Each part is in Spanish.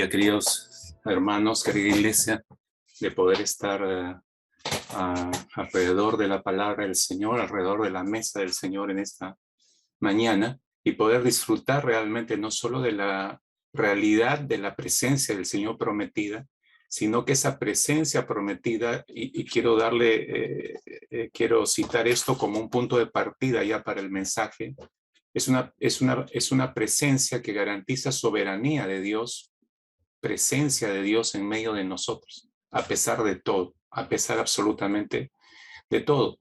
día, queridos hermanos, querida iglesia, de poder estar alrededor de la palabra del Señor, alrededor de la mesa del Señor en esta mañana y poder disfrutar realmente no solo de la realidad de la presencia del Señor prometida, sino que esa presencia prometida, y quiero quiero citar esto como un punto de partida ya para el mensaje, es una presencia que garantiza soberanía de Dios, presencia de Dios en medio de nosotros, a pesar de todo, a pesar absolutamente de todo.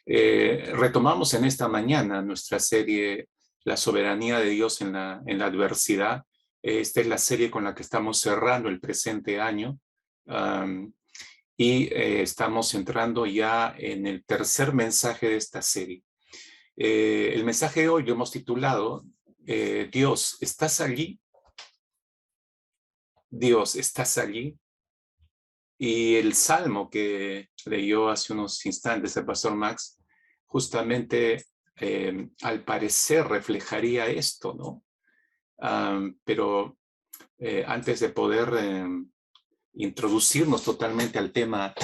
Retomamos en esta mañana nuestra serie La soberanía de Dios en la adversidad. Esta es la serie con la que estamos cerrando el presente año y estamos entrando ya en el tercer mensaje de esta serie. El mensaje de hoy lo hemos titulado Dios, ¿estás allí? Dios, ¿estás allí? Y el salmo que leyó hace unos instantes el pastor Max, justamente al parecer reflejaría esto, ¿no? Pero antes de poder introducirnos totalmente al tema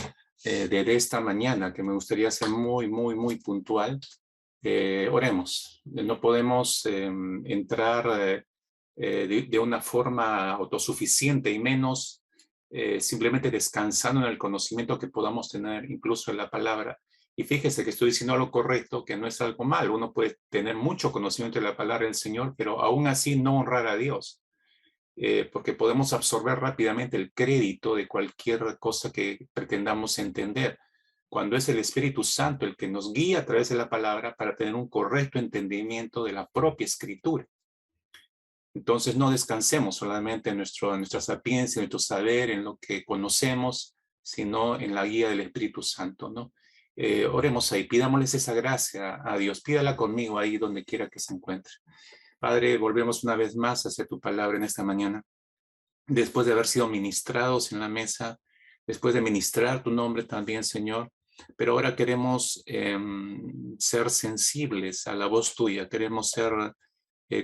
de esta mañana, que me gustaría ser muy puntual, oremos. No podemos entrar de una forma autosuficiente y menos simplemente descansando en el conocimiento que podamos tener incluso en la palabra. Y fíjese que estoy diciendo algo correcto, que no es algo malo. Uno puede tener mucho conocimiento de la palabra del Señor, pero aún así no honrar a Dios, porque podemos absorber rápidamente el crédito de cualquier cosa que pretendamos entender, cuando es el Espíritu Santo el que nos guía a través de la palabra para tener un correcto entendimiento de la propia Escritura. Entonces no descansemos solamente en nuestra sapiencia, en nuestro saber, en lo que conocemos, sino en la guía del Espíritu Santo, ¿no? Oremos ahí, pidámosles esa gracia a Dios, pídala conmigo ahí donde quiera que se encuentre. Padre, volvemos una vez más hacia tu palabra en esta mañana, después de haber sido ministrados en la mesa, después de ministrar tu nombre también, Señor, pero ahora queremos ser sensibles a la voz tuya, queremos ser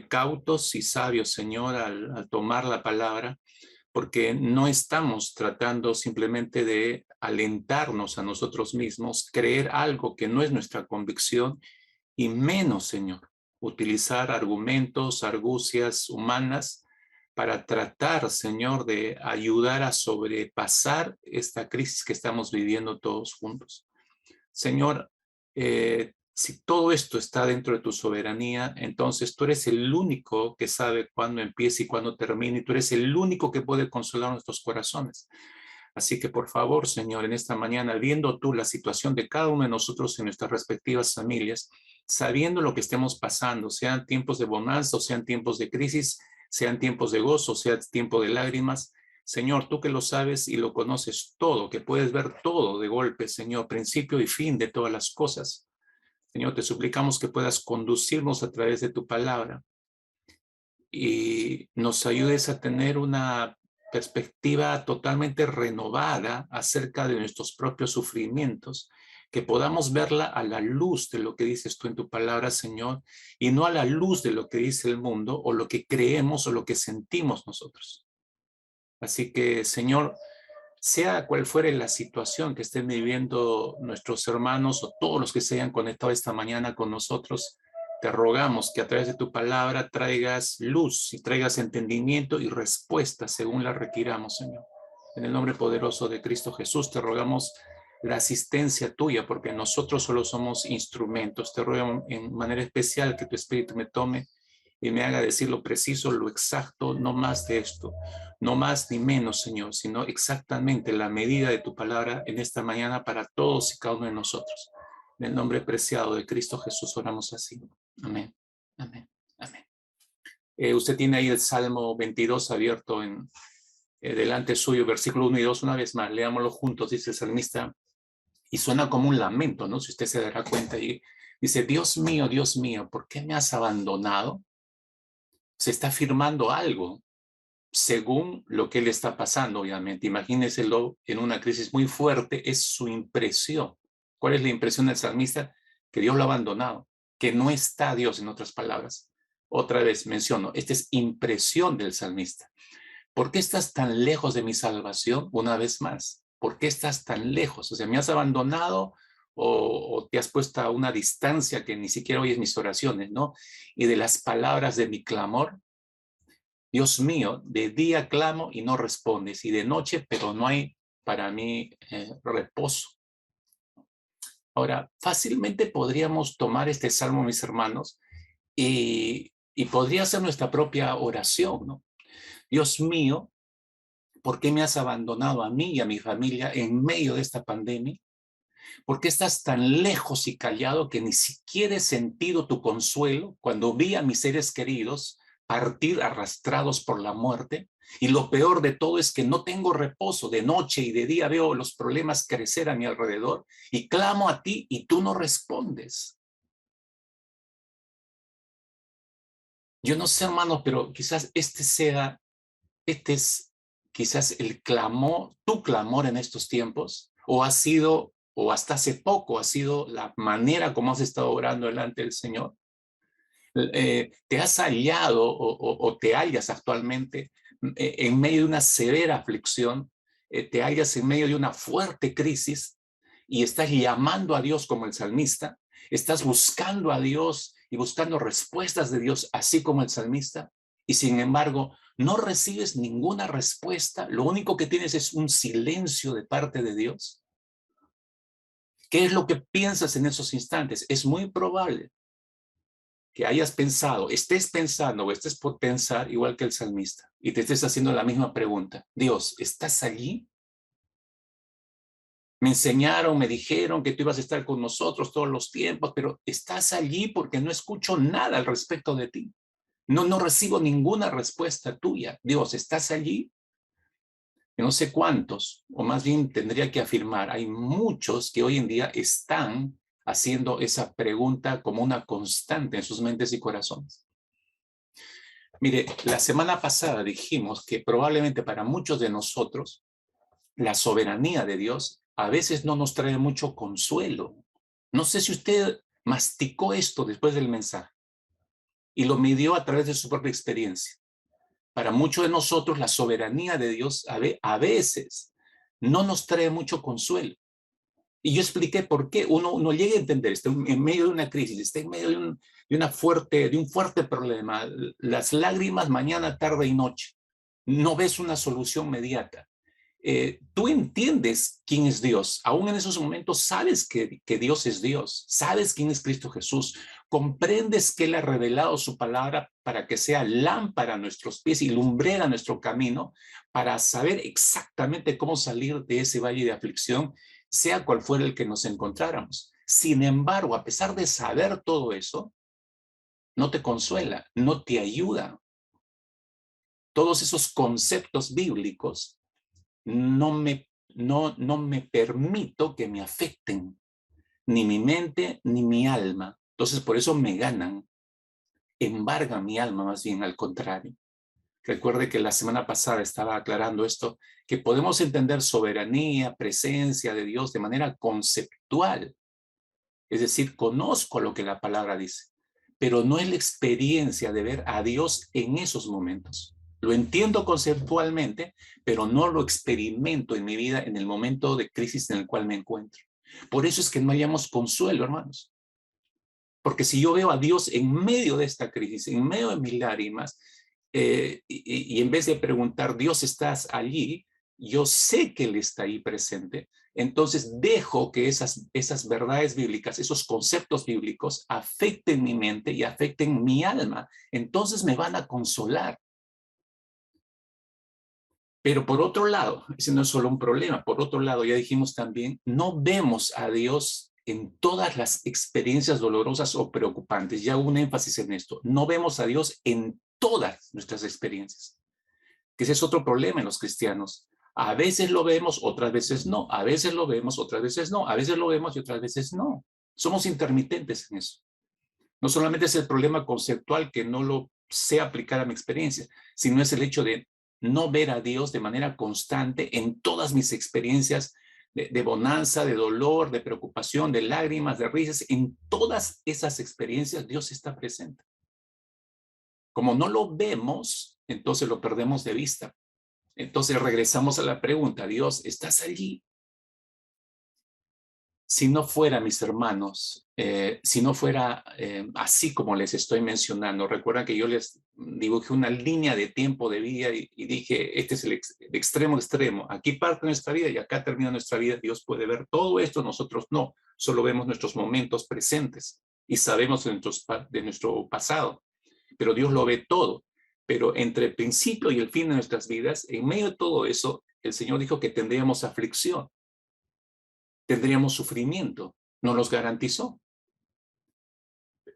cautos y sabios, Señor, al tomar la palabra, porque no estamos tratando simplemente de alentarnos a nosotros mismos, creer algo que no es nuestra convicción, y menos, Señor, utilizar argumentos, argucias humanas para tratar, Señor, de ayudar a sobrepasar esta crisis que estamos viviendo todos juntos. Señor, si todo esto está dentro de tu soberanía, entonces tú eres el único que sabe cuándo empieza y cuándo termina, y tú eres el único que puede consolar nuestros corazones. Así que por favor, Señor, en esta mañana, viendo tú la situación de cada uno de nosotros en nuestras respectivas familias, sabiendo lo que estemos pasando, sean tiempos de bonanza o sean tiempos de crisis, sean tiempos de gozo, sean tiempos de lágrimas, Señor, tú que lo sabes y lo conoces todo, que puedes ver todo de golpe, Señor, principio y fin de todas las cosas. Señor, te suplicamos que puedas conducirnos a través de tu palabra y nos ayudes a tener una perspectiva totalmente renovada acerca de nuestros propios sufrimientos, que podamos verla a la luz de lo que dices tú en tu palabra, Señor, y no a la luz de lo que dice el mundo o lo que creemos o lo que sentimos nosotros. Así que, Señor, sea cual fuere la situación que estén viviendo nuestros hermanos o todos los que se hayan conectado esta mañana con nosotros, te rogamos que a través de tu palabra traigas luz y traigas entendimiento y respuesta según la requiramos, Señor. En el nombre poderoso de Cristo Jesús te rogamos la asistencia tuya, porque nosotros solo somos instrumentos. Te ruego en manera especial que tu Espíritu me tome y me haga decir lo preciso, lo exacto, no más de esto, no más ni menos, Señor, sino exactamente la medida de tu palabra en esta mañana para todos y cada uno de nosotros. En el nombre preciado de Cristo Jesús oramos así. Amén, amén, amén. Usted tiene ahí el Salmo 22 abierto delante suyo, versículo 1 y 2, una vez más, leámoslo juntos, dice el salmista, y suena como un lamento, ¿no? Si usted se dará cuenta ahí, dice, Dios mío, ¿por qué me has abandonado? Se está afirmando algo según lo que le está pasando, obviamente. Imagínenselo en una crisis muy fuerte, es su impresión. ¿Cuál es la impresión del salmista? Que Dios lo ha abandonado, que no está Dios, en otras palabras. Otra vez menciono, esta es impresión del salmista. ¿Por qué estás tan lejos de mi salvación? Una vez más, ¿por qué estás tan lejos? O sea, ¿me has abandonado o te has puesto a una distancia que ni siquiera oyes mis oraciones, ¿no? Y de las palabras de mi clamor, Dios mío, de día clamo y no respondes, y de noche, pero no hay para mí reposo. Ahora, fácilmente podríamos tomar este salmo, mis hermanos, y podría ser nuestra propia oración, ¿no? Dios mío, ¿por qué me has abandonado a mí y a mi familia en medio de esta pandemia? ¿Por qué estás tan lejos y callado que ni siquiera he sentido tu consuelo cuando vi a mis seres queridos partir arrastrados por la muerte? Y lo peor de todo es que no tengo reposo. De noche y de día veo los problemas crecer a mi alrededor y clamo a ti y tú no respondes. Yo no sé, hermano, pero quizás este es quizás el clamor, tu clamor en estos tiempos, o ha sido, o hasta hace poco ha sido la manera como has estado orando delante del Señor. Te has hallado o te hallas actualmente en medio de una severa aflicción, te hallas en medio de una fuerte crisis y estás llamando a Dios como el salmista, estás buscando a Dios y buscando respuestas de Dios, así como el salmista, y sin embargo no recibes ninguna respuesta, lo único que tienes es un silencio de parte de Dios. ¿Qué es lo que piensas en esos instantes? Es muy probable que hayas pensado, estés pensando o estés por pensar igual que el salmista y te estés haciendo la misma pregunta. Dios, ¿estás allí? Me enseñaron, me dijeron que tú ibas a estar con nosotros todos los tiempos, pero estás allí porque no escucho nada al respecto de ti. No recibo ninguna respuesta tuya. Dios, ¿estás allí? Yo no sé cuántos, o más bien tendría que afirmar, hay muchos que hoy en día están haciendo esa pregunta como una constante en sus mentes y corazones. Mire, la semana pasada dijimos que probablemente para muchos de nosotros la soberanía de Dios a veces no nos trae mucho consuelo. No sé si usted masticó esto después del mensaje y lo midió a través de su propia experiencia. Para muchos de nosotros la soberanía de Dios a veces no nos trae mucho consuelo. Y yo expliqué por qué uno llega a entender, está en medio de una crisis, está en medio de un fuerte problema, las lágrimas mañana, tarde y noche. No ves una solución inmediata. Tú entiendes quién es Dios. Aún en esos momentos sabes que Dios es Dios. Sabes quién es Cristo Jesús. Comprendes que Él ha revelado su palabra para que sea lámpara a nuestros pies y lumbrera a nuestro camino, para saber exactamente cómo salir de ese valle de aflicción, sea cual fuera el que nos encontráramos. Sin embargo, a pesar de saber todo eso, no te consuela, no te ayuda. Todos esos conceptos bíblicos no me permito que me afecten, ni mi mente ni mi alma. Entonces, por eso me ganan, embargan mi alma, más bien al contrario. Recuerde que la semana pasada estaba aclarando esto, que podemos entender soberanía, presencia de Dios de manera conceptual. Es decir, conozco lo que la palabra dice, pero no es la experiencia de ver a Dios en esos momentos. Lo entiendo conceptualmente, pero no lo experimento en mi vida en el momento de crisis en el cual me encuentro. Por eso es que no hayamos consuelo, hermanos. Porque si yo veo a Dios en medio de esta crisis, en medio de mis lágrimas, y en vez de preguntar, Dios, ¿estás allí? Yo sé que Él está ahí presente. Entonces dejo que esas verdades bíblicas, esos conceptos bíblicos afecten mi mente y afecten mi alma. Entonces me van a consolar. Pero por otro lado, ese no es solo un problema, por otro lado, ya dijimos también, no vemos a Dios en todas las experiencias dolorosas o preocupantes. Ya hubo un énfasis en esto. No vemos a Dios en todas nuestras experiencias, que ese es otro problema en los cristianos. A veces lo vemos, otras veces no. A veces lo vemos, otras veces no. A veces lo vemos y otras veces no. Somos intermitentes en eso. No solamente es el problema conceptual que no lo sé aplicar a mi experiencia, sino es el hecho de no ver a Dios de manera constante en todas mis experiencias de bonanza, de dolor, de preocupación, de lágrimas, de risas. En todas esas experiencias Dios está presente. Como no lo vemos, entonces lo perdemos de vista. Entonces regresamos a la pregunta, Dios, ¿estás allí? Si no fuera, mis hermanos, si no fuera así como les estoy mencionando, recuerdan que yo les dibujé una línea de tiempo de vida y dije, este es el extremo extremo, aquí parte nuestra vida y acá termina nuestra vida, Dios puede ver todo esto, nosotros no, solo vemos nuestros momentos presentes y sabemos de nuestro pasado, pero Dios lo ve todo. Pero entre el principio y el fin de nuestras vidas, en medio de todo eso, el Señor dijo que tendríamos aflicción, tendríamos sufrimiento, nos los garantizó.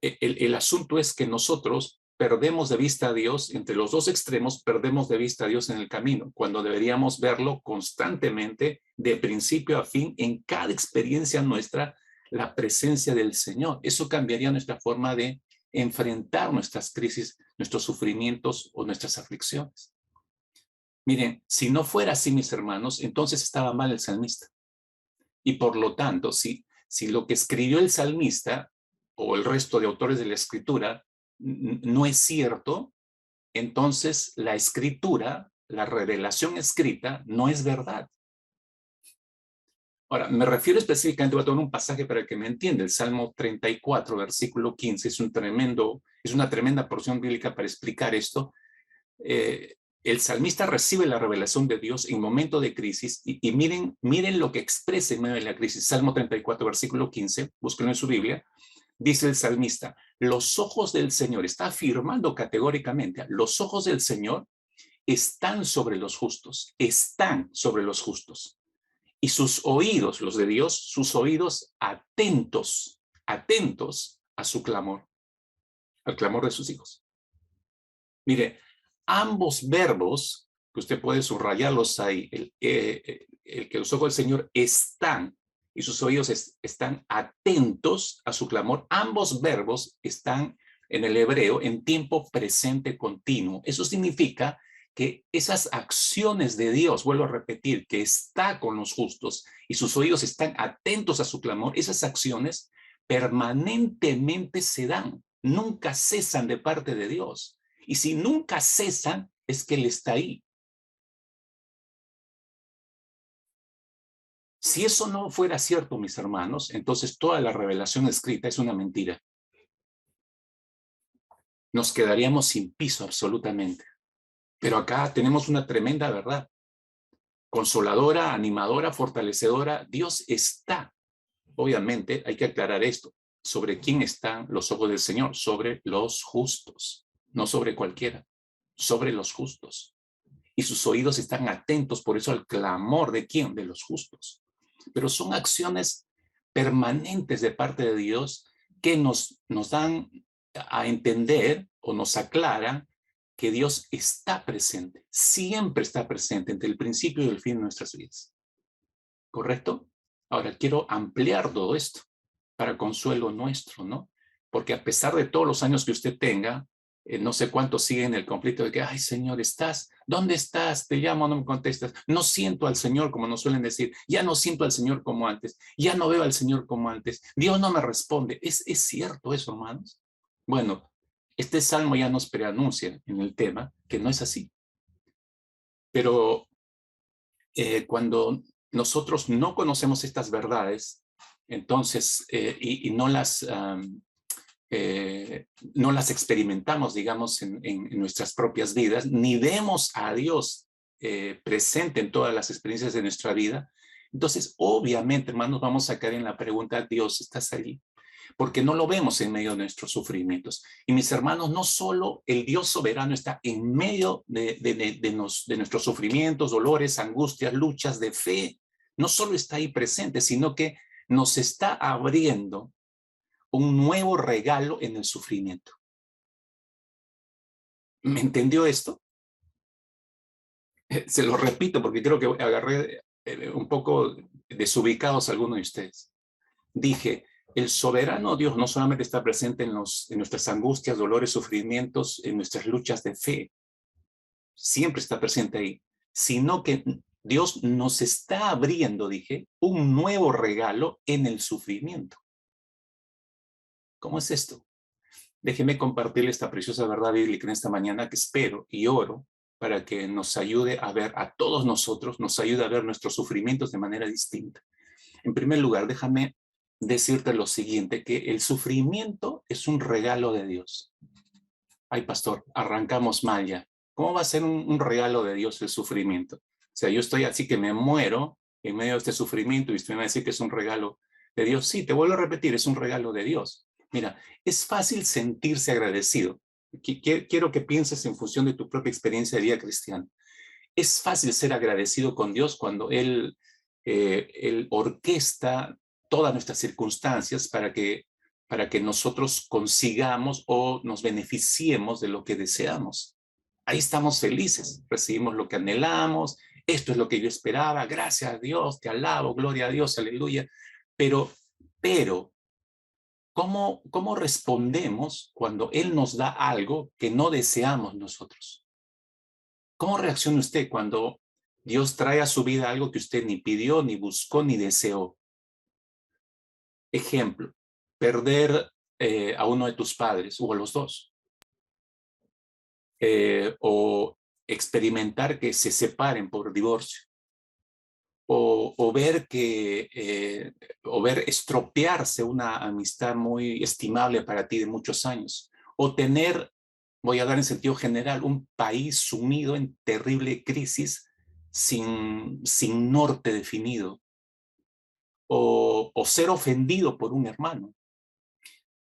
El asunto es que nosotros perdemos de vista a Dios, entre los dos extremos, perdemos de vista a Dios en el camino, cuando deberíamos verlo constantemente, de principio a fin, en cada experiencia nuestra, la presencia del Señor. Eso cambiaría nuestra forma de enfrentar nuestras crisis, nuestros sufrimientos o nuestras aflicciones. Miren, si no fuera así, mis hermanos, entonces estaba mal el salmista. Y por lo tanto, si lo que escribió el salmista o el resto de autores de la escritura no es cierto, entonces la escritura, la revelación escrita, no es verdad. Ahora, me refiero específicamente, voy a tomar un pasaje para que me entienda. El Salmo 34, versículo 15, es una tremenda porción bíblica para explicar esto. El salmista recibe la revelación de Dios en momento de crisis y miren lo que expresa en medio de la crisis. Salmo 34, versículo 15, búsquenlo en su Biblia. Dice el salmista, los ojos del Señor, está afirmando categóricamente, los ojos del Señor están sobre los justos. Y sus oídos, los de Dios, sus oídos atentos a su clamor, al clamor de sus hijos. Mire, ambos verbos, que usted puede subrayarlos ahí, el que los ojos del Señor están y sus oídos están atentos a su clamor, ambos verbos están en el hebreo en tiempo presente continuo. Eso significa que esas acciones de Dios, vuelvo a repetir, que está con los justos y sus oídos están atentos a su clamor, esas acciones permanentemente se dan, nunca cesan de parte de Dios. Y si nunca cesan, es que Él está ahí. Si eso no fuera cierto, mis hermanos, entonces toda la revelación escrita es una mentira. Nos quedaríamos sin piso absolutamente. Pero acá tenemos una tremenda verdad. Consoladora, animadora, fortalecedora. Dios está. Obviamente hay que aclarar esto. ¿Sobre quién están los ojos del Señor? Sobre los justos, no sobre cualquiera. Sobre los justos. Y sus oídos están atentos, por eso al clamor de quién, de los justos. Pero son acciones permanentes de parte de Dios que nos dan a entender o nos aclaran que Dios está presente, siempre está presente entre el principio y el fin de nuestras vidas. ¿Correcto? Ahora quiero ampliar todo esto para consuelo nuestro, ¿no? Porque a pesar de todos los años que usted tenga, no sé cuántos siguen el conflicto de que, ay, Señor, ¿estás? ¿Dónde estás? Te llamo, no me contestas. No siento al Señor, como nos suelen decir. Ya no siento al Señor como antes. Ya no veo al Señor como antes. Dios no me responde. ¿Es cierto eso, hermanos? Bueno, este salmo ya nos preanuncia en el tema que no es así. Pero cuando nosotros no conocemos estas verdades, entonces, y no las experimentamos, digamos, en nuestras propias vidas, ni vemos a Dios presente en todas las experiencias de nuestra vida. Entonces, obviamente, hermanos, vamos a caer en la pregunta, Dios, ¿estás allí? Porque no lo vemos en medio de nuestros sufrimientos. Y mis hermanos, no solo el Dios soberano está en medio de nuestros sufrimientos, dolores, angustias, luchas de fe, no solo está ahí presente, sino que nos está abriendo un nuevo regalo en el sufrimiento. ¿Me entendió esto? Se lo repito porque creo que agarré un poco desubicados a algunos de ustedes. Dije, el soberano Dios no solamente está presente en nuestras angustias, dolores, sufrimientos, en nuestras luchas de fe, siempre está presente ahí, sino que Dios nos está abriendo, dije, un nuevo regalo en el sufrimiento. ¿Cómo es esto? Déjeme compartirle esta preciosa verdad bíblica en esta mañana que espero y oro para que nos ayude a ver a todos nosotros, nos ayude a ver nuestros sufrimientos de manera distinta. En primer lugar, déjame decirte lo siguiente, que el sufrimiento es un regalo de Dios. Ay, pastor, arrancamos mal ya. ¿Cómo va a ser un regalo de Dios el sufrimiento? O sea, yo estoy así que me muero en medio de este sufrimiento y usted me va a decir que es un regalo de Dios. Sí, te vuelvo a repetir, es un regalo de Dios. Mira, es fácil sentirse agradecido. Quiero que pienses en función de tu propia experiencia de vida cristiana. Es fácil ser agradecido con Dios cuando Él orquesta todas nuestras circunstancias para que nosotros consigamos o nos beneficiemos de lo que deseamos. Ahí estamos felices, recibimos lo que anhelamos, esto es lo que yo esperaba, gracias a Dios, te alabo, gloria a Dios, aleluya. Pero, pero, ¿cómo respondemos cuando Él nos da algo que no deseamos nosotros? ¿Cómo reacciona usted cuando Dios trae a su vida algo que usted ni pidió, ni buscó, ni deseó? Ejemplo, perder a uno de tus padres o a los dos. O experimentar que se separen por divorcio. O ver estropearse una amistad muy estimable para ti de muchos años. O tener, voy a dar en sentido general, un país sumido en terrible crisis sin norte definido. O ser ofendido por un hermano.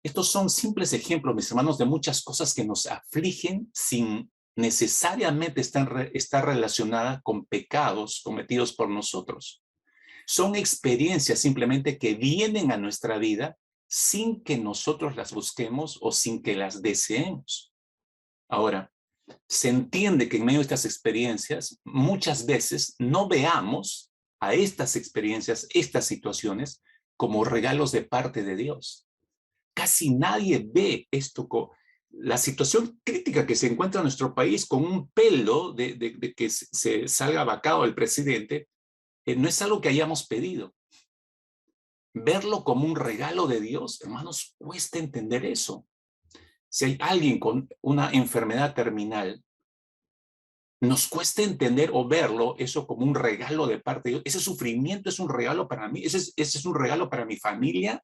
Estos son simples ejemplos, mis hermanos, de muchas cosas que nos afligen sin necesariamente estar relacionada con pecados cometidos por nosotros. Son experiencias simplemente que vienen a nuestra vida sin que nosotros las busquemos o sin que las deseemos. Ahora, se entiende que en medio de estas experiencias, muchas veces no veamos a estas experiencias, estas situaciones, como regalos de parte de Dios. Casi nadie ve esto, la situación crítica que se encuentra en nuestro país con un pelo de que se salga vacado el presidente, no es algo que hayamos pedido. Verlo como un regalo de Dios, hermanos, cuesta entender eso. Si hay alguien con una enfermedad terminal, nos cuesta entender o verlo eso como un regalo de parte de Dios. Ese sufrimiento es un regalo para mí, ese es un regalo para mi familia.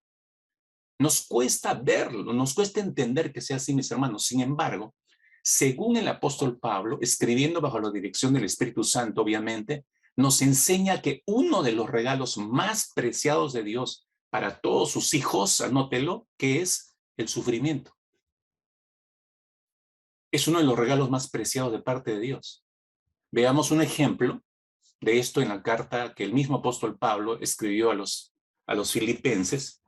Nos cuesta verlo, nos cuesta entender que sea así, mis hermanos. Sin embargo, según el apóstol Pablo, escribiendo bajo la dirección del Espíritu Santo, obviamente, nos enseña que uno de los regalos más preciados de Dios para todos sus hijos, anótelo, que es el sufrimiento. Es uno de los regalos más preciados de parte de Dios. Veamos un ejemplo de esto en la carta que el mismo apóstol Pablo escribió a los filipenses.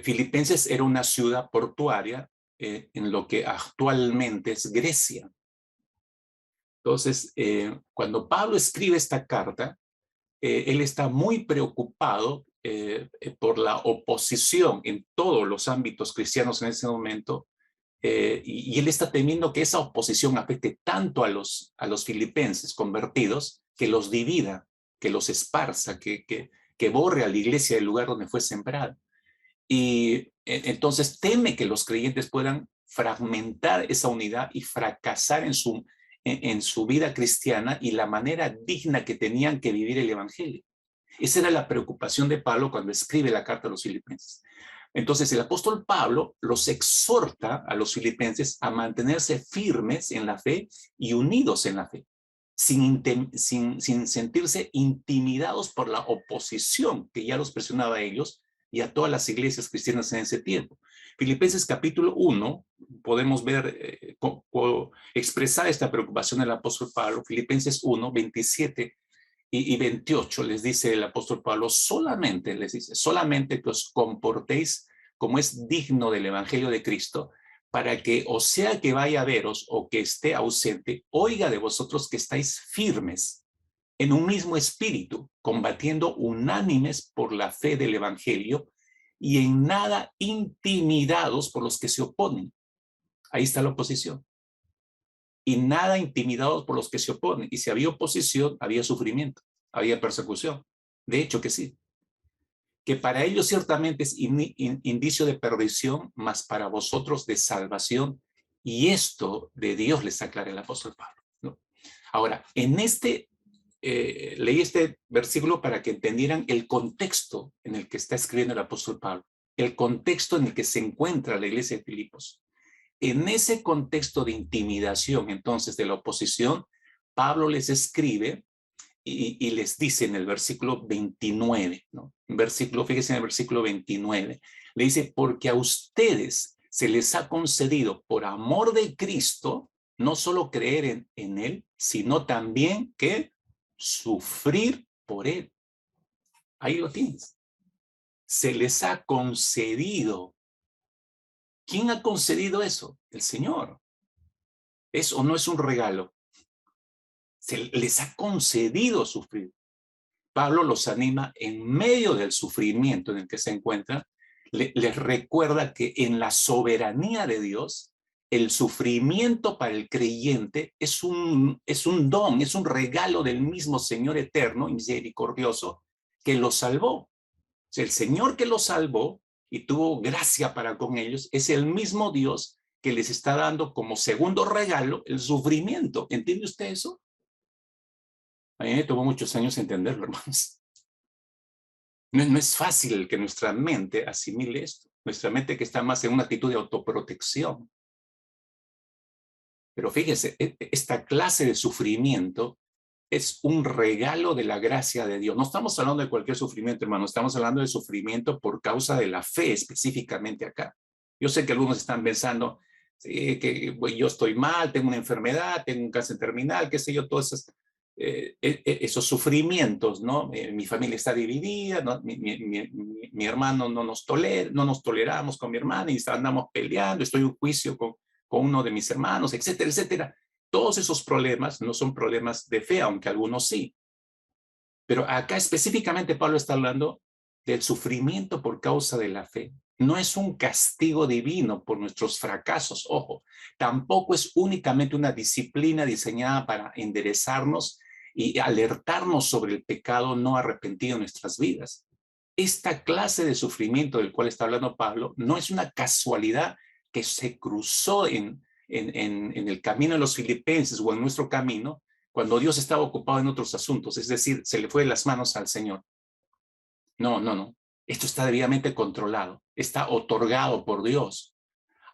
Filipenses era una ciudad portuaria en lo que actualmente es Grecia. Entonces, cuando Pablo escribe esta carta, él está muy preocupado por la oposición en todos los ámbitos cristianos en ese momento, y él está temiendo que esa oposición afecte tanto a los filipenses convertidos, que los divida, que los esparza, que borre a la iglesia del lugar donde fue sembrada. Y entonces teme que los creyentes puedan fragmentar esa unidad y fracasar en su vida cristiana y la manera digna que tenían que vivir el evangelio. Esa era la preocupación de Pablo cuando escribe la carta a los filipenses. Entonces el apóstol Pablo los exhorta a los filipenses a mantenerse firmes en la fe y unidos en la fe, sin sentirse intimidados por la oposición que ya los presionaba a ellos y a todas las iglesias cristianas en ese tiempo. Filipenses capítulo 1, podemos ver expresar esta preocupación del apóstol Pablo. Filipenses 1, 27 y 28 les dice el apóstol Pablo, solamente que os comportéis como es digno del evangelio de Cristo, para que, o sea que vaya a veros o que esté ausente, oiga de vosotros que estáis firmes en un mismo espíritu, combatiendo unánimes por la fe del evangelio y en nada intimidados por los que se oponen. Ahí está la oposición. Y nada intimidados por los que se oponen. Y si había oposición, había sufrimiento, había persecución. De hecho que sí. Que para ellos ciertamente es indicio de perdición, mas para vosotros de salvación, Y esto de Dios les aclara el apóstol Pablo, ¿no? Ahora, leí este versículo para que entendieran el contexto en el que está escribiendo el apóstol Pablo, el contexto en el que se encuentra la iglesia de Filipos. En ese contexto de intimidación, entonces, de la oposición, Pablo les escribe y les dice en el versículo 29, ¿no? Fíjense en el versículo 29, le dice, porque a ustedes se les ha concedido por amor de Cristo, no solo creer en Él, sino también que sufrir por Él. Ahí lo tienes. Se les ha concedido. ¿Quién ha concedido eso? El Señor. ¿Es o no es un regalo? Se les ha concedido sufrir. Pablo los anima en medio del sufrimiento en el que se encuentran, les recuerda que en la soberanía de Dios, el sufrimiento para el creyente es un don, es un regalo del mismo Señor eterno y misericordioso que los salvó. O sea, el Señor que los salvó y tuvo gracia para con ellos es el mismo Dios que les está dando como segundo regalo el sufrimiento. ¿Entiende usted eso? A mí me tomó muchos años entenderlo, hermanos. No es fácil que nuestra mente asimile esto. Nuestra mente que está más en una actitud de autoprotección. Pero fíjese, esta clase de sufrimiento es un regalo de la gracia de Dios. No estamos hablando de cualquier sufrimiento, hermano. Estamos hablando de sufrimiento por causa de la fe, específicamente acá. Yo sé que algunos están pensando sí, que yo estoy mal, tengo una enfermedad, tengo un cáncer terminal, qué sé yo, todos esos sufrimientos, ¿no? Mi familia está dividida, ¿no? Mi hermano no nos tolera, no nos toleramos con mi hermana y andamos peleando, estoy en juicio con uno de mis hermanos, etcétera, etcétera. Todos esos problemas no son problemas de fe, aunque algunos sí. Pero acá específicamente Pablo está hablando del sufrimiento por causa de la fe. No es un castigo divino por nuestros fracasos, ojo. Tampoco es únicamente una disciplina diseñada para enderezarnos y alertarnos sobre el pecado no arrepentido en nuestras vidas. Esta clase de sufrimiento del cual está hablando Pablo no es una casualidad que se cruzó en el camino de los filipenses o en nuestro camino, cuando Dios estaba ocupado en otros asuntos, es decir, se le fue de las manos al Señor. No, no, no. Esto está debidamente controlado, está otorgado por Dios.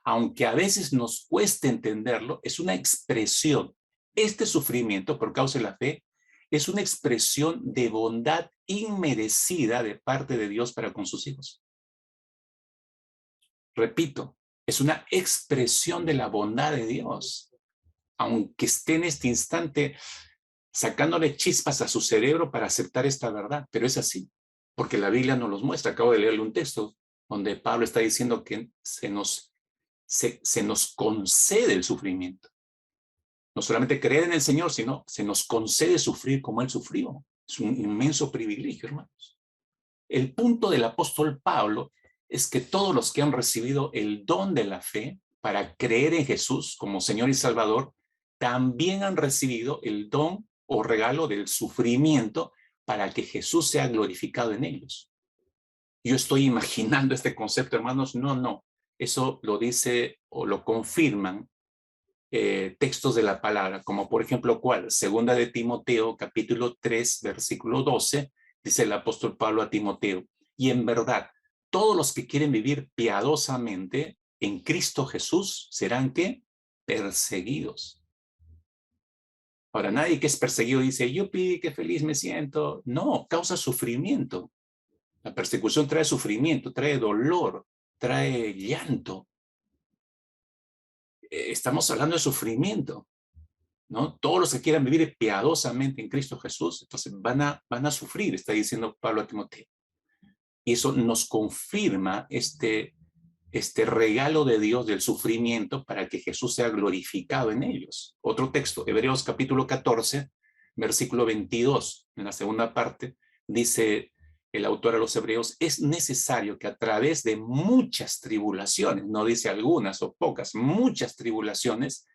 Aunque a veces nos cueste entenderlo, es una expresión. Este sufrimiento por causa de la fe es una expresión de bondad inmerecida de parte de Dios para con sus hijos. Repito, es una expresión de la bondad de Dios. Aunque esté en este instante sacándole chispas a su cerebro para aceptar esta verdad, pero es así, porque la Biblia nos los muestra. Acabo de leerle un texto donde Pablo está diciendo que se nos concede el sufrimiento. No solamente creer en el Señor, sino se nos concede sufrir como Él sufrió. Es un inmenso privilegio, hermanos. El punto del apóstol Pablo es que todos los que han recibido el don de la fe para creer en Jesús como Señor y Salvador, también han recibido el don o regalo del sufrimiento para que Jesús sea glorificado en ellos. Yo estoy imaginando este concepto, hermanos. No. Eso lo dice o lo confirman textos de la palabra, como por ejemplo, ¿cuál? Segunda de Timoteo, capítulo 3, versículo 12, dice el apóstol Pablo a Timoteo, y en verdad, todos los que quieren vivir piadosamente en Cristo Jesús serán, ¿qué? Perseguidos. Ahora, nadie que es perseguido dice, yupi, qué feliz me siento. No, causa sufrimiento. La persecución trae sufrimiento, trae dolor, trae llanto. Estamos hablando de sufrimiento, ¿no? Todos los que quieran vivir piadosamente en Cristo Jesús, entonces van a sufrir, está diciendo Pablo a Timoteo. Y eso nos confirma este regalo de Dios del sufrimiento para que Jesús sea glorificado en ellos. Otro texto, Hebreos capítulo 14, versículo 22, en la segunda parte, dice el autor a los Hebreos, es necesario que a través de muchas tribulaciones, no dice algunas o pocas, muchas tribulaciones,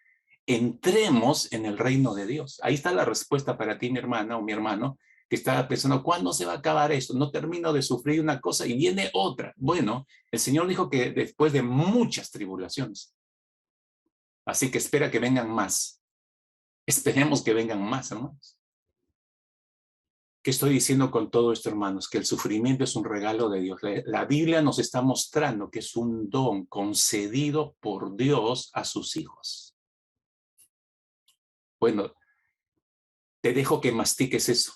entremos en el reino de Dios. Ahí está la respuesta para ti, mi hermana o mi hermano, que estaba pensando, ¿cuándo se va a acabar esto? No termino de sufrir una cosa y viene otra. Bueno, el Señor dijo que después de muchas tribulaciones. Así que espera que vengan más. Esperemos que vengan más, hermanos. ¿Qué estoy diciendo con todo esto, hermanos? Que el sufrimiento es un regalo de Dios. La Biblia nos está mostrando que es un don concedido por Dios a sus hijos. Bueno, te dejo que mastiques eso.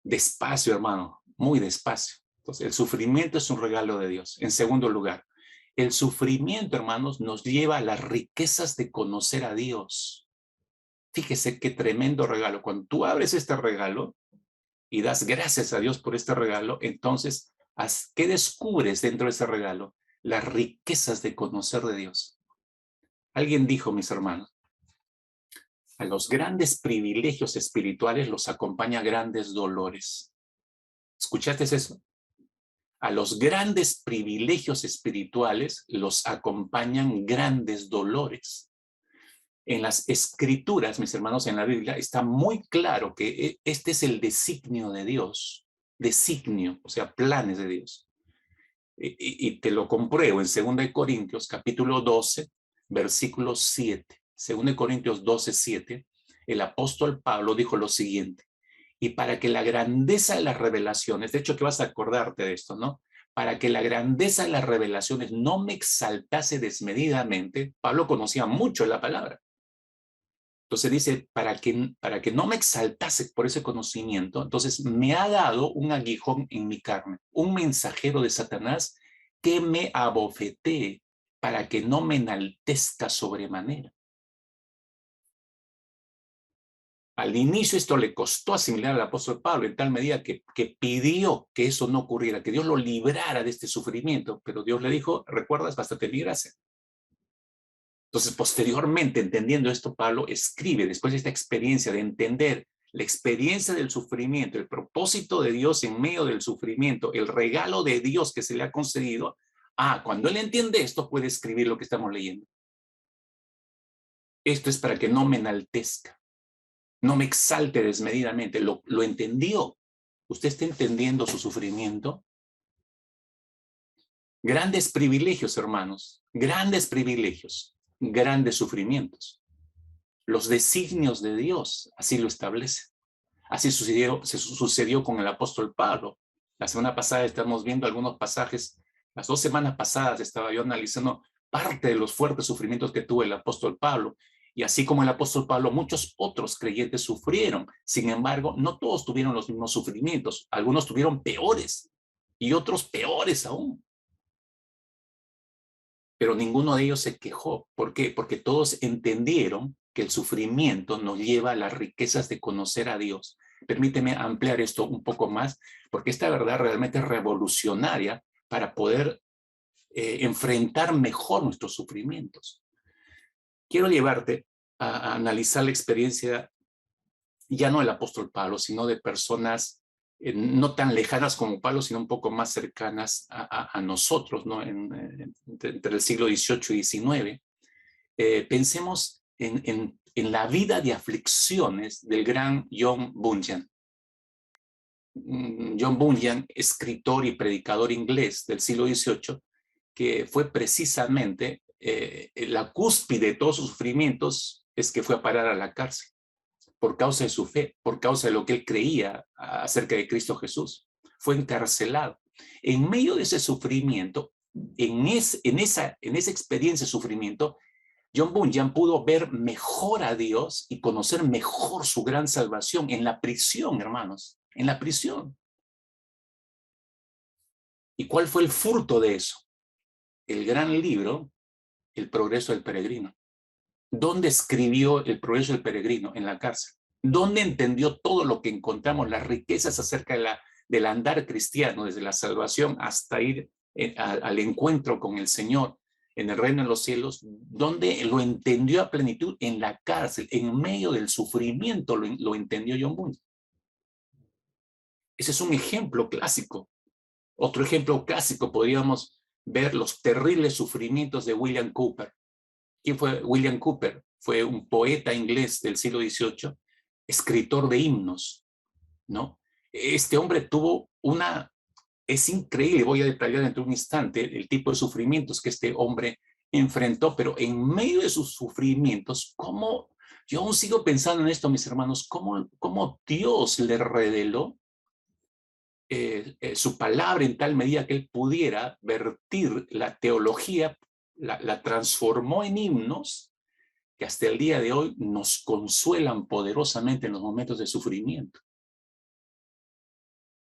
Despacio, hermano, muy despacio. Entonces, el sufrimiento es un regalo de Dios. En segundo lugar, el sufrimiento, hermanos, nos lleva a las riquezas de conocer a Dios. Fíjese qué tremendo regalo. Cuando tú abres este regalo y das gracias a Dios por este regalo, entonces, ¿qué descubres dentro de ese regalo? Las riquezas de conocer de Dios. Alguien dijo, mis hermanos, a los grandes privilegios espirituales los acompaña grandes dolores. ¿Escuchaste eso? A los grandes privilegios espirituales los acompañan grandes dolores. En las escrituras, mis hermanos, en la Biblia, está muy claro que este es el designio de Dios. Designio, o sea, planes de Dios. Y te lo compruebo en 2 Corintios, capítulo 12, versículo 7. 2 Corintios 12, 7, el apóstol Pablo dijo lo siguiente: y para que la grandeza de las revelaciones, de hecho que vas a acordarte de esto, ¿no? Para que la grandeza de las revelaciones no me exaltase desmedidamente, Pablo conocía mucho la palabra. Entonces dice, para que no me exaltase por ese conocimiento, entonces me ha dado un aguijón en mi carne, un mensajero de Satanás que me abofetee para que no me enaltezca sobremanera. Al inicio esto le costó asimilar al apóstol Pablo en tal medida que pidió que eso no ocurriera, que Dios lo librara de este sufrimiento, pero Dios le dijo, recuerdas, bástate mi gracia. Entonces, posteriormente, entendiendo esto, Pablo escribe, después de esta experiencia de entender la experiencia del sufrimiento, el propósito de Dios en medio del sufrimiento, el regalo de Dios que se le ha concedido, cuando él entiende esto, puede escribir lo que estamos leyendo. Esto es para que no me enaltezca, no me exalte desmedidamente. Lo entendió. ¿Usted está entendiendo su sufrimiento? Grandes privilegios, hermanos, grandes privilegios, grandes sufrimientos. Los designios de Dios así lo establecen. Así sucedió con el apóstol Pablo. La semana pasada estamos viendo algunos pasajes. Las 2 semanas pasadas estaba yo analizando parte de los fuertes sufrimientos que tuvo el apóstol Pablo. Y así como el apóstol Pablo, muchos otros creyentes sufrieron. Sin embargo, no todos tuvieron los mismos sufrimientos. Algunos tuvieron peores y otros peores aún. Pero ninguno de ellos se quejó. ¿Por qué? Porque todos entendieron que el sufrimiento nos lleva a las riquezas de conocer a Dios. Permíteme ampliar esto un poco más, porque esta verdad realmente es revolucionaria para poder enfrentar mejor nuestros sufrimientos. Quiero llevarte a analizar la experiencia ya no del apóstol Pablo, sino de personas no tan lejanas como Pablo, sino un poco más cercanas a nosotros, ¿no? Entre el siglo XVIII y XIX. Pensemos en la vida de aflicciones del gran John Bunyan. John Bunyan, escritor y predicador inglés del siglo XVIII, que fue precisamente la cúspide de todos sus sufrimientos, es que fue a parar a la cárcel por causa de su fe, por causa de lo que él creía acerca de Cristo Jesús. Fue encarcelado. En medio de ese sufrimiento, en esa experiencia de sufrimiento, John Bunyan pudo ver mejor a Dios y conocer mejor su gran salvación en la prisión, hermanos, en la prisión. ¿Y cuál fue el fruto de eso? El gran libro, El progreso del peregrino. ¿Dónde escribió El progreso del peregrino? En la cárcel. ¿Dónde entendió todo lo que encontramos, las riquezas acerca del andar cristiano, desde la salvación hasta ir al encuentro con el Señor en el reino de los cielos? ¿Dónde lo entendió a plenitud? En la cárcel, en medio del sufrimiento lo entendió John Bunyan. Ese es un ejemplo clásico. Otro ejemplo clásico podríamos ver los terribles sufrimientos de William Cowper. ¿Quién fue William Cowper? Fue un poeta inglés del siglo XVIII, escritor de himnos, ¿no? Este hombre tuvo es increíble, voy a detallar dentro de un instante el tipo de sufrimientos que este hombre enfrentó, pero en medio de sus sufrimientos, ¿cómo? Yo aún sigo pensando en esto, mis hermanos, cómo Dios le reveló su palabra en tal medida que él pudiera vertir la teología, la transformó en himnos que hasta el día de hoy nos consuelan poderosamente en los momentos de sufrimiento.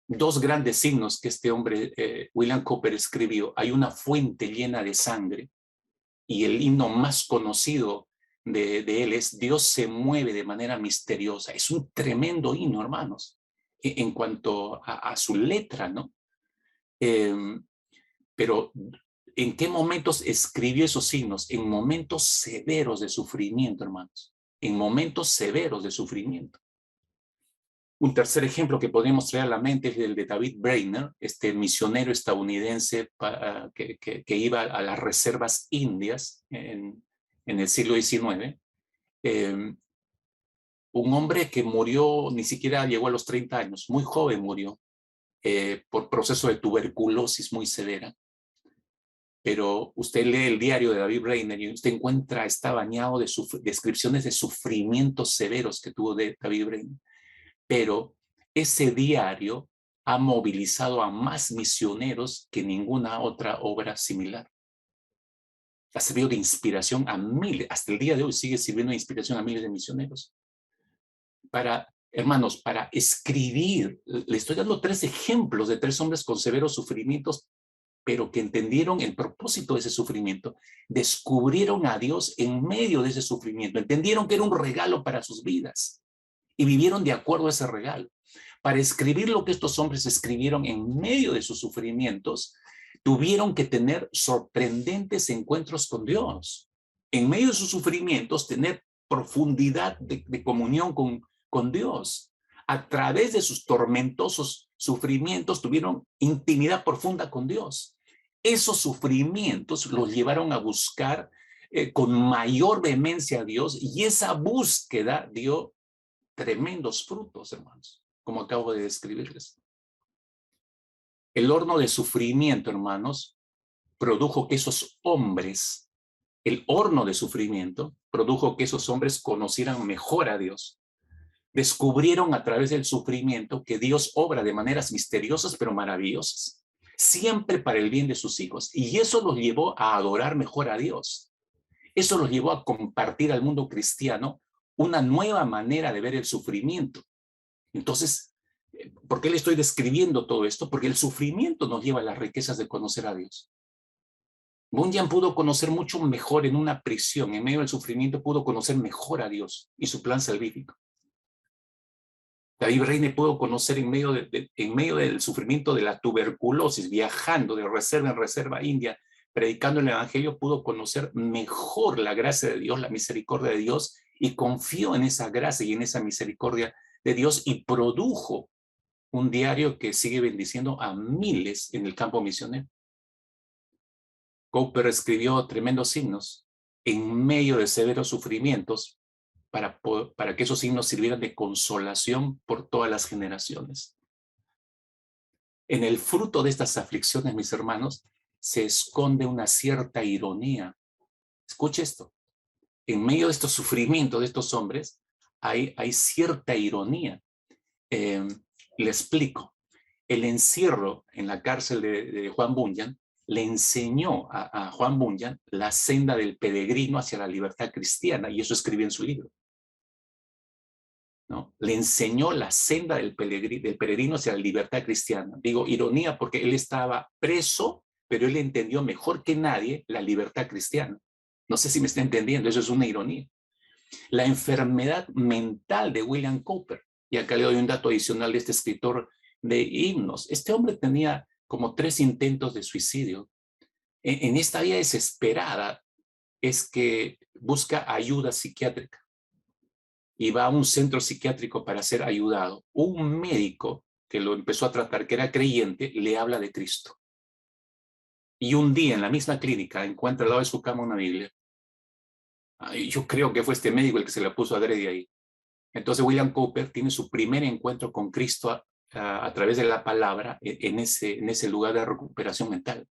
Dos grandes signos que este hombre, William Cowper, escribió. Hay una fuente llena de sangre, y el himno más conocido de él es Dios se mueve de manera misteriosa. Es un tremendo himno, hermanos, en cuanto a su letra, ¿no? Pero ¿en qué momentos escribió esos signos? En momentos severos de sufrimiento, hermanos. En momentos severos de sufrimiento. Un tercer ejemplo que podemos traer a la mente es el de David Brainerd, este misionero estadounidense que iba a las reservas indias en el siglo XIX. Un hombre que murió, ni siquiera llegó a los 30 años, muy joven murió, por proceso de tuberculosis muy severa. Pero usted lee el diario de David Brainerd y usted encuentra, está bañado de descripciones de sufrimientos severos que tuvo David Brainerd. Pero ese diario ha movilizado a más misioneros que ninguna otra obra similar. Ha servido de inspiración a miles, hasta el día de hoy sigue sirviendo de inspiración a miles de misioneros. Hermanos, para escribir, le estoy dando 3 ejemplos de 3 hombres con severos sufrimientos, pero que entendieron el propósito de ese sufrimiento, descubrieron a Dios en medio de ese sufrimiento, entendieron que era un regalo para sus vidas y vivieron de acuerdo a ese regalo. Para escribir lo que estos hombres escribieron en medio de sus sufrimientos, tuvieron que tener sorprendentes encuentros con Dios. En medio de sus sufrimientos, tener profundidad de comunión con Dios. A través de sus tormentosos sufrimientos, tuvieron intimidad profunda con Dios. Esos sufrimientos los llevaron a buscar con mayor vehemencia a Dios, y esa búsqueda dio tremendos frutos, hermanos, como acabo de describirles. El horno de sufrimiento, hermanos, produjo que esos hombres, el horno de sufrimiento, produjo que esos hombres conocieran mejor a Dios. Descubrieron a través del sufrimiento que Dios obra de maneras misteriosas pero maravillosas, siempre para el bien de sus hijos. Y eso los llevó a adorar mejor a Dios. Eso los llevó a compartir al mundo cristiano una nueva manera de ver el sufrimiento. Entonces, ¿por qué le estoy describiendo todo esto? Porque el sufrimiento nos lleva a las riquezas de conocer a Dios. Bunyan pudo conocer mucho mejor en una prisión, en medio del sufrimiento pudo conocer mejor a Dios y su plan salvífico. David Brainerd pudo conocer en medio del sufrimiento de la tuberculosis, viajando de reserva en reserva india, predicando el evangelio, pudo conocer mejor la gracia de Dios, la misericordia de Dios, y confió en esa gracia y en esa misericordia de Dios y produjo un diario que sigue bendiciendo a miles en el campo misionero. Cowper escribió tremendos himnos en medio de severos sufrimientos para que esos himnos sirvieran de consolación por todas las generaciones. En el fruto de estas aflicciones, mis hermanos, se esconde una cierta ironía. Escuche esto. En medio de estos sufrimientos de estos hombres, hay cierta ironía. Le explico. El encierro en la cárcel de Juan Bunyan le enseñó a Juan Bunyan la senda del peregrino hacia la libertad cristiana, y eso escribió en su libro, ¿no? Le enseñó la senda del peregrino hacia la libertad cristiana. Digo ironía porque él estaba preso, pero él entendió mejor que nadie la libertad cristiana. No sé si me está entendiendo, eso es una ironía. La enfermedad mental de William Cowper, y acá le doy un dato adicional de este escritor de himnos. Este hombre tenía como 3 intentos de suicidio. En esta vida desesperada es que busca ayuda psiquiátrica y va a un centro psiquiátrico para ser ayudado. Un médico que lo empezó a tratar, que era creyente, le habla de Cristo. Y un día en la misma clínica encuentra al lado de su cama una Biblia. Yo creo que fue este médico el que se la puso adrede ahí. Entonces William Cowper tiene su primer encuentro con Cristo a través de la palabra en ese lugar de recuperación mental.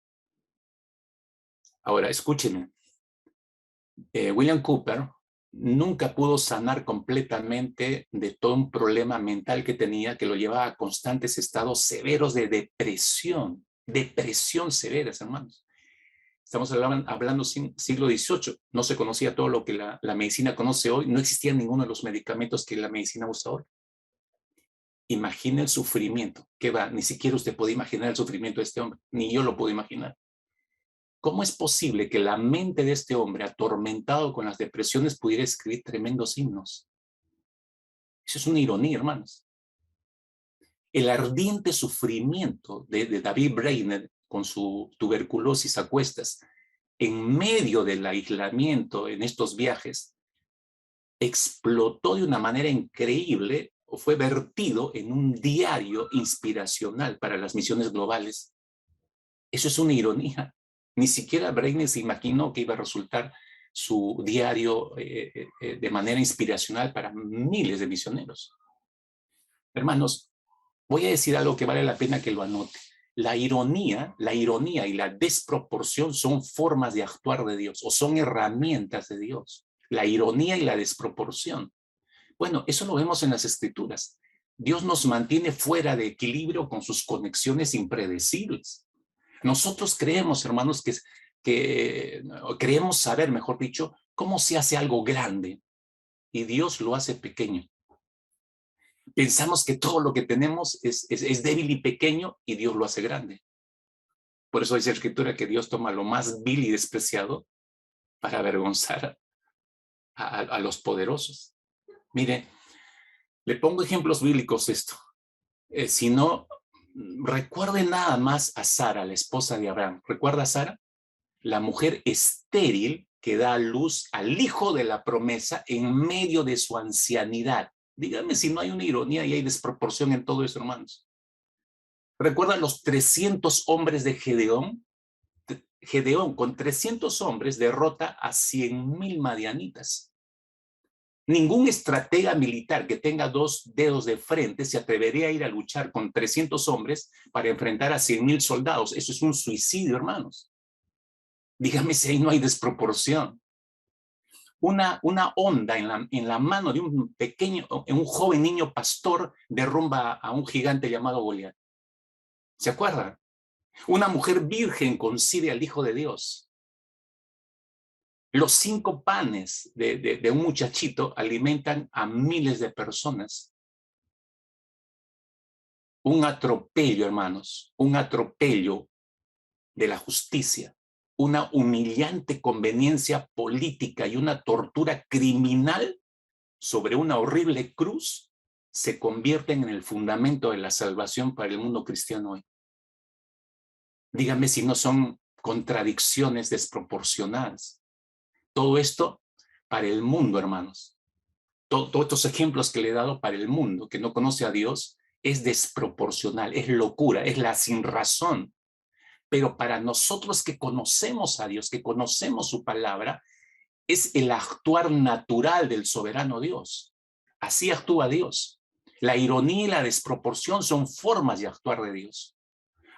Ahora, escúchenme. William Cooper nunca pudo sanar completamente de todo un problema mental que tenía, que lo llevaba a constantes estados severos de depresión severas, hermanos. Estamos hablando siglo XVIII, no se conocía todo lo que la medicina conoce hoy, no existía ninguno de los medicamentos que la medicina usa hoy. Imagina el sufrimiento, que va, ni siquiera usted puede imaginar el sufrimiento de este hombre, ni yo lo puedo imaginar. ¿Cómo es posible que la mente de este hombre, atormentado con las depresiones, pudiera escribir tremendos himnos? Eso es una ironía, hermanos. El ardiente sufrimiento de David Brainerd con su tuberculosis a cuestas, en medio del aislamiento en estos viajes, explotó de una manera increíble o fue vertido en un diario inspiracional para las misiones globales. Eso es una ironía. Ni siquiera Brainerd se imaginó que iba a resultar su diario de manera inspiracional para miles de misioneros. Hermanos, voy a decir algo que vale la pena que lo anote. La ironía y la desproporción son formas de actuar de Dios o son herramientas de Dios. La ironía y la desproporción. Bueno, eso lo vemos en las Escrituras. Dios nos mantiene fuera de equilibrio con sus conexiones impredecibles. Nosotros creemos, hermanos, que creemos saber, mejor dicho, cómo se hace algo grande y Dios lo hace pequeño. Pensamos que todo lo que tenemos es débil y pequeño y Dios lo hace grande. Por eso dice la Escritura que Dios toma lo más vil y despreciado para avergonzar a los poderosos. Mire, le pongo ejemplos bíblicos esto. Si no, recuerde nada más a Sara, la esposa de Abraham. ¿Recuerda a Sara? La mujer estéril que da a luz al hijo de la promesa en medio de su ancianidad. Dígame si no hay una ironía y hay desproporción en todo eso, hermanos. ¿Recuerdan los 300 hombres de Gedeón? Gedeón con 300 hombres derrota a 100,000 madianitas. Ningún estratega militar que tenga 2 dedos de frente se atrevería a ir a luchar con 300 hombres para enfrentar a 100,000 soldados. Eso es un suicidio, hermanos. Dígame si ahí no hay desproporción. Una onda en la mano de un joven niño pastor derrumba a un gigante llamado Goliat. ¿Se acuerdan? Una mujer virgen concibe al Hijo de Dios. Los 5 panes de un muchachito alimentan a miles de personas. Un atropello, hermanos, un atropello de la justicia, una humillante conveniencia política y una tortura criminal sobre una horrible cruz se convierten en el fundamento de la salvación para el mundo cristiano hoy. Dígame si no son contradicciones desproporcionadas. Todo esto para el mundo, hermanos. Todos estos ejemplos que le he dado para el mundo que no conoce a Dios es desproporcional, es locura, es la sin razón. Pero para nosotros que conocemos a Dios, que conocemos su palabra, es el actuar natural del soberano Dios. Así actúa Dios. La ironía y la desproporción son formas de actuar de Dios.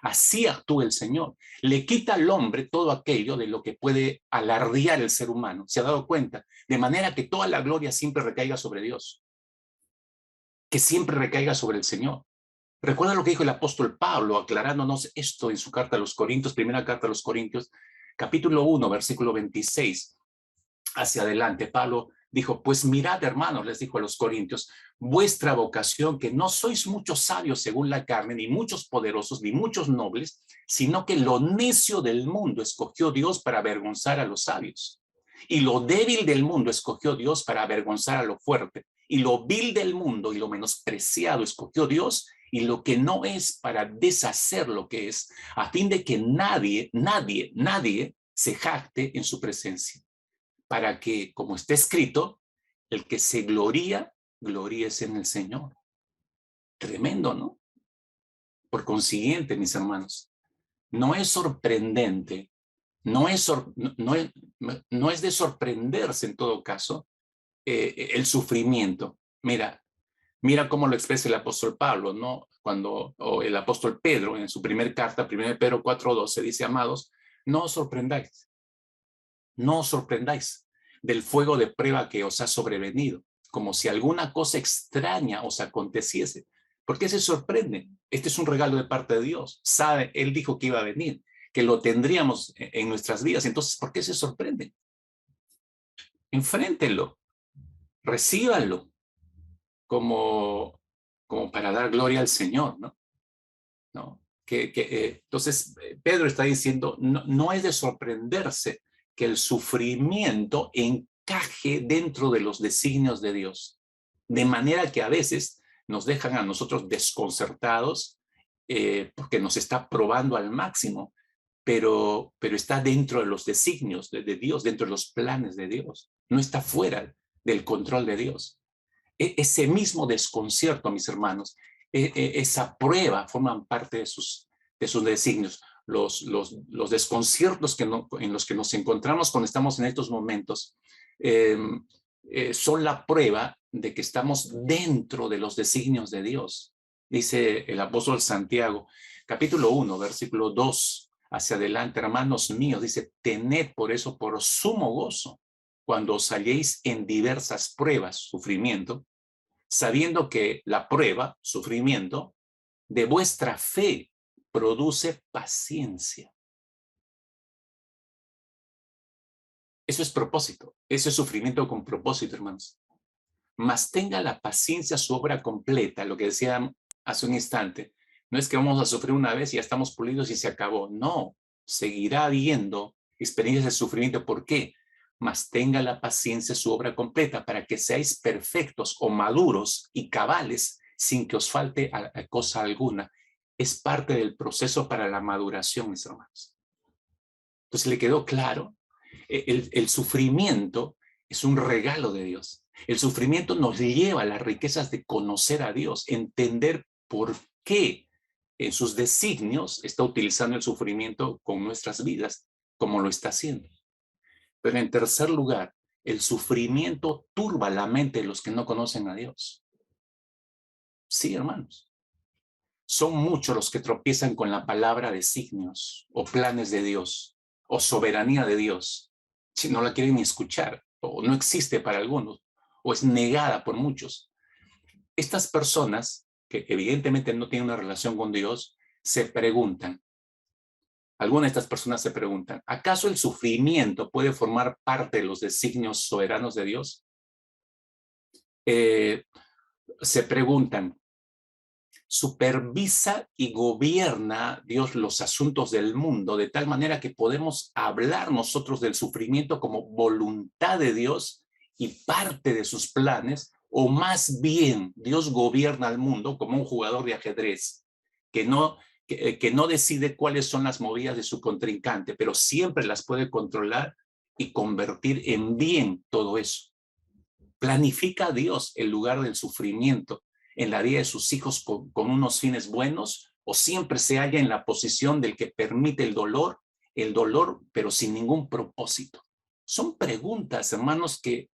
Así actúa el Señor. Le quita al hombre todo aquello de lo que puede alardear el ser humano. ¿Se ha dado cuenta? De manera que toda la gloria siempre recaiga sobre Dios. Que siempre recaiga sobre el Señor. Recuerda lo que dijo el apóstol Pablo, aclarándonos esto en su carta a los Corintios, primera carta a los Corintios, capítulo 1, versículo 26. Hacia adelante, Pablo dijo, pues mirad, hermanos, les dijo a los corintios, vuestra vocación, que no sois muchos sabios según la carne, ni muchos poderosos, ni muchos nobles, sino que lo necio del mundo escogió Dios para avergonzar a los sabios. Y lo débil del mundo escogió Dios para avergonzar a lo fuerte. Y lo vil del mundo y lo menospreciado escogió Dios, y lo que no es para deshacer lo que es, a fin de que nadie se jacte en su presencia. Para que, como está escrito, el que se gloríese en el Señor. Tremendo, ¿no? Por consiguiente, mis hermanos, no es sorprendente, no es de sorprenderse en todo caso el sufrimiento. Mira cómo lo expresa el apóstol Pablo, ¿no? O el apóstol Pedro en su primer carta, 1 Pedro 4:12, dice, amados, no os sorprendáis. del fuego de prueba que os ha sobrevenido, como si alguna cosa extraña os aconteciese. ¿Por qué se sorprenden? Este es un regalo de parte de Dios. Sabe, Él dijo que iba a venir, que lo tendríamos en nuestras vidas. Entonces, ¿por qué se sorprenden? Enfréntenlo, recíbanlo como, como para dar gloria al Señor, ¿no? ¿No? Entonces, Pedro está diciendo, no, no es de sorprenderse que el sufrimiento encaje dentro de los designios de Dios, de manera que a veces nos dejan a nosotros desconcertados porque nos está probando al máximo, pero está dentro de los designios de Dios, dentro de los planes de Dios, no está fuera del control de Dios. Ese mismo desconcierto, mis hermanos, esa prueba forman parte de sus designios. Los desconciertos en los que nos encontramos cuando estamos en estos momentos eh, son la prueba de que estamos dentro de los designios de Dios. Dice el apóstol Santiago, capítulo 1, versículo 2, hacia adelante, hermanos míos, dice, tened por eso por sumo gozo cuando os halléis en diversas pruebas, sufrimiento, sabiendo que la prueba, sufrimiento, de vuestra fe produce paciencia. Eso es propósito, eso es sufrimiento con propósito, hermanos. Mas tenga la paciencia su obra completa, lo que decía hace un instante. No es que vamos a sufrir una vez y ya estamos pulidos y se acabó. No, seguirá habiendo experiencias de sufrimiento. ¿Por qué? Mas tenga la paciencia su obra completa para que seáis perfectos o maduros y cabales sin que os falte cosa alguna. Es parte del proceso para la maduración, mis hermanos. Entonces, ¿le quedó claro? El sufrimiento es un regalo de Dios. El sufrimiento nos lleva a las riquezas de conocer a Dios, entender por qué en sus designios está utilizando el sufrimiento con nuestras vidas, como lo está haciendo. Pero en tercer lugar, el sufrimiento turba la mente de los que no conocen a Dios. Sí, hermanos. Son muchos los que tropiezan con la palabra designios o planes de Dios o soberanía de Dios. Si no la quieren ni escuchar o no existe para algunos o es negada por muchos. Estas personas que evidentemente no tienen una relación con Dios se preguntan, algunas de estas personas se preguntan, ¿acaso el sufrimiento puede formar parte de los designios soberanos de Dios? Se preguntan, supervisa y gobierna Dios los asuntos del mundo de tal manera que podemos hablar nosotros del sufrimiento como voluntad de Dios y parte de sus planes, o más bien Dios gobierna al mundo como un jugador de ajedrez que no decide cuáles son las movidas de su contrincante, pero siempre las puede controlar y convertir en bien todo eso. Planifica Dios el lugar del sufrimiento en la vida de sus hijos con unos fines buenos, o siempre se halla en la posición del que permite el dolor, pero sin ningún propósito. Son preguntas, hermanos, que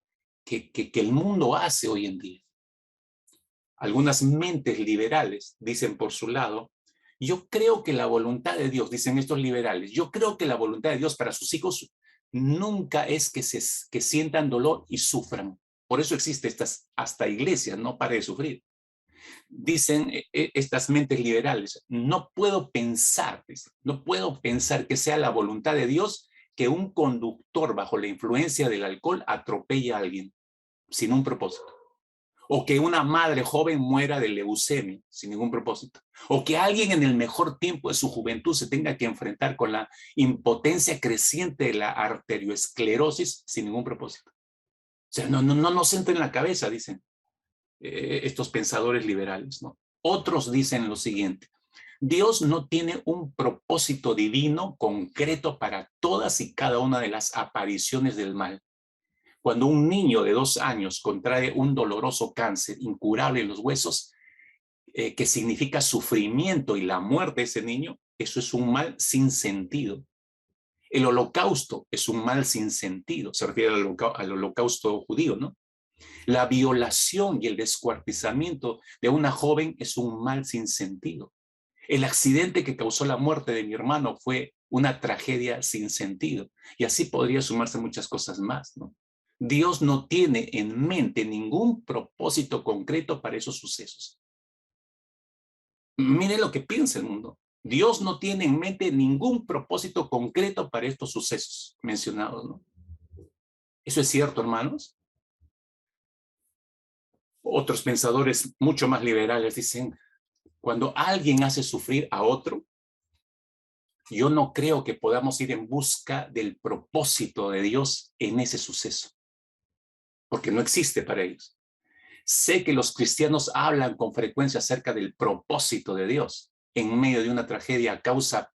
el mundo hace hoy en día. Algunas mentes liberales dicen por su lado, yo creo que la voluntad de Dios, dicen estos liberales, yo creo que la voluntad de Dios para sus hijos nunca es que sientan dolor y sufran. Por eso existe hasta iglesias, no para de sufrir. Dicen estas mentes liberales, no puedo pensar que sea la voluntad de Dios que un conductor bajo la influencia del alcohol atropelle a alguien sin un propósito. O que una madre joven muera de leucemia sin ningún propósito. O que alguien en el mejor tiempo de su juventud se tenga que enfrentar con la impotencia creciente de la arterioesclerosis sin ningún propósito. O sea, no nos entra en la cabeza, dicen estos pensadores liberales, ¿no? Otros dicen lo siguiente, Dios no tiene un propósito divino concreto para todas y cada una de las apariciones del mal. Cuando un niño de 2 años contrae un doloroso cáncer incurable en los huesos, que significa sufrimiento y la muerte de ese niño, eso es un mal sin sentido. El holocausto es un mal sin sentido, se refiere al holocausto judío, ¿no? La violación y el descuartizamiento de una joven es un mal sin sentido. El accidente que causó la muerte de mi hermano fue una tragedia sin sentido. Y así podría sumarse muchas cosas más, ¿no? Dios no tiene en mente ningún propósito concreto para esos sucesos. Mire lo que piensa el mundo. Dios no tiene en mente ningún propósito concreto para estos sucesos mencionados, ¿no? ¿Eso es cierto, hermanos? Otros pensadores mucho más liberales dicen, cuando alguien hace sufrir a otro, yo no creo que podamos ir en busca del propósito de Dios en ese suceso, porque no existe para ellos. Sé que los cristianos hablan con frecuencia acerca del propósito de Dios en medio de una tragedia causada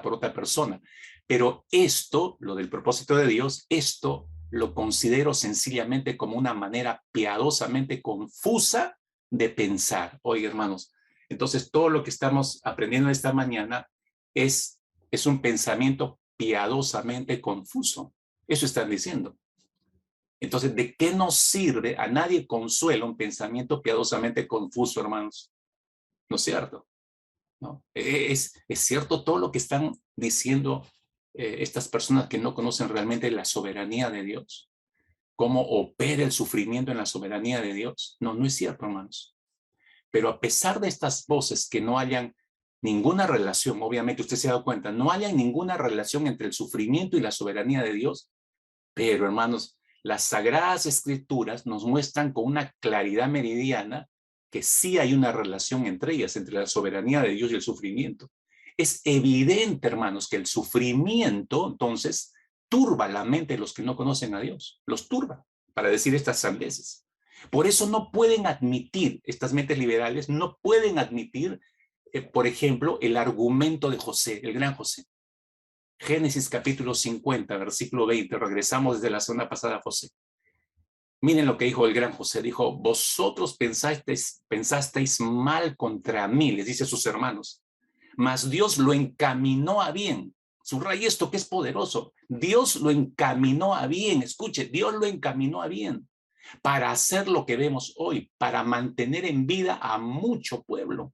por otra persona, pero esto, lo del propósito de Dios, esto lo considero sencillamente como una manera piadosamente confusa de pensar. Oye, hermanos, entonces todo lo que estamos aprendiendo esta mañana es un pensamiento piadosamente confuso. Eso están diciendo. Entonces, ¿de qué nos sirve? A nadie consuela un pensamiento piadosamente confuso, hermanos. ¿No es cierto? ¿No? Es cierto todo lo que están diciendo estas personas que no conocen realmente la soberanía de Dios, cómo opera el sufrimiento en la soberanía de Dios. No, no es cierto, hermanos. Pero a pesar de estas voces que no hayan ninguna relación, obviamente usted se ha dado cuenta, no haya ninguna relación entre el sufrimiento y la soberanía de Dios, pero hermanos, las Sagradas Escrituras nos muestran con una claridad meridiana que sí hay una relación entre ellas, entre la soberanía de Dios y el sufrimiento. Es evidente, hermanos, que el sufrimiento, entonces, turba la mente de los que no conocen a Dios, los turba, para decir estas sandeces. Por eso no pueden admitir, estas mentes liberales, no pueden admitir, por ejemplo, el argumento de José, el gran José. Génesis capítulo 50, versículo 20, regresamos desde la semana pasada a José. Miren lo que dijo el gran José, dijo, vosotros pensasteis mal contra mí, les dice a sus hermanos, mas Dios lo encaminó a bien. Subraya esto que es poderoso. Dios lo encaminó a bien, escuche, Dios lo encaminó a bien para hacer lo que vemos hoy, para mantener en vida a mucho pueblo.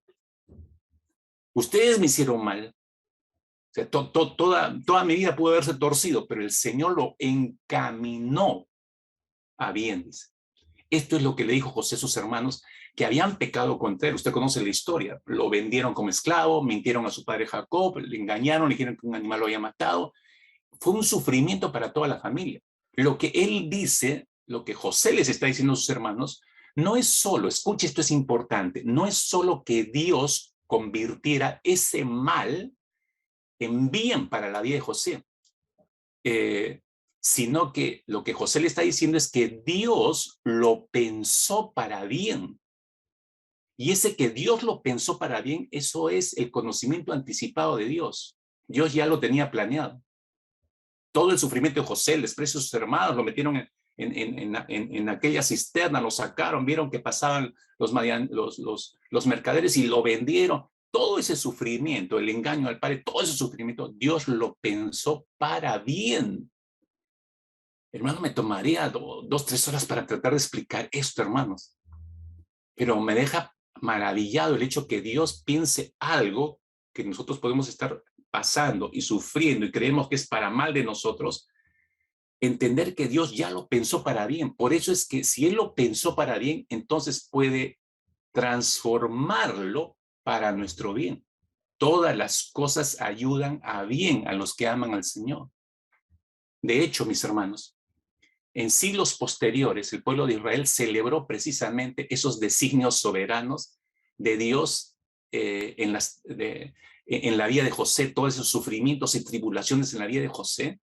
Ustedes me hicieron mal. O sea, toda mi vida pudo haberse torcido, pero el Señor lo encaminó a bien, dice. Esto es lo que le dijo José a sus hermanos, que habían pecado contra él. Usted conoce la historia. Lo vendieron como esclavo, mintieron a su padre Jacob, le engañaron, le dijeron que un animal lo había matado. Fue un sufrimiento para toda la familia. Lo que él dice, lo que José les está diciendo a sus hermanos, no es solo, escuche, esto es importante, no es solo que Dios convirtiera ese mal en bien para la vida de José, sino que lo que José le está diciendo es que Dios lo pensó para bien. Y ese que Dios lo pensó para bien, eso es el conocimiento anticipado de Dios. Dios ya lo tenía planeado. Todo el sufrimiento de José, el desprecio de sus hermanos, lo metieron en aquella cisterna, lo sacaron, vieron que pasaban los mercaderes y lo vendieron. Todo ese sufrimiento, el engaño al Padre, todo ese sufrimiento, Dios lo pensó para bien. Hermano, me tomaría 2, 3 horas para tratar de explicar esto, hermanos. Pero me deja maravillado el hecho que Dios piense algo que nosotros podemos estar pasando y sufriendo y creemos que es para mal de nosotros, entender que Dios ya lo pensó para bien. Por eso es que si Él lo pensó para bien, entonces puede transformarlo para nuestro bien. Todas las cosas ayudan a bien a los que aman al Señor. De hecho, mis hermanos, en siglos posteriores, el pueblo de Israel celebró precisamente esos designios soberanos de Dios en la vida de José, todos esos sufrimientos y tribulaciones en la vida de José.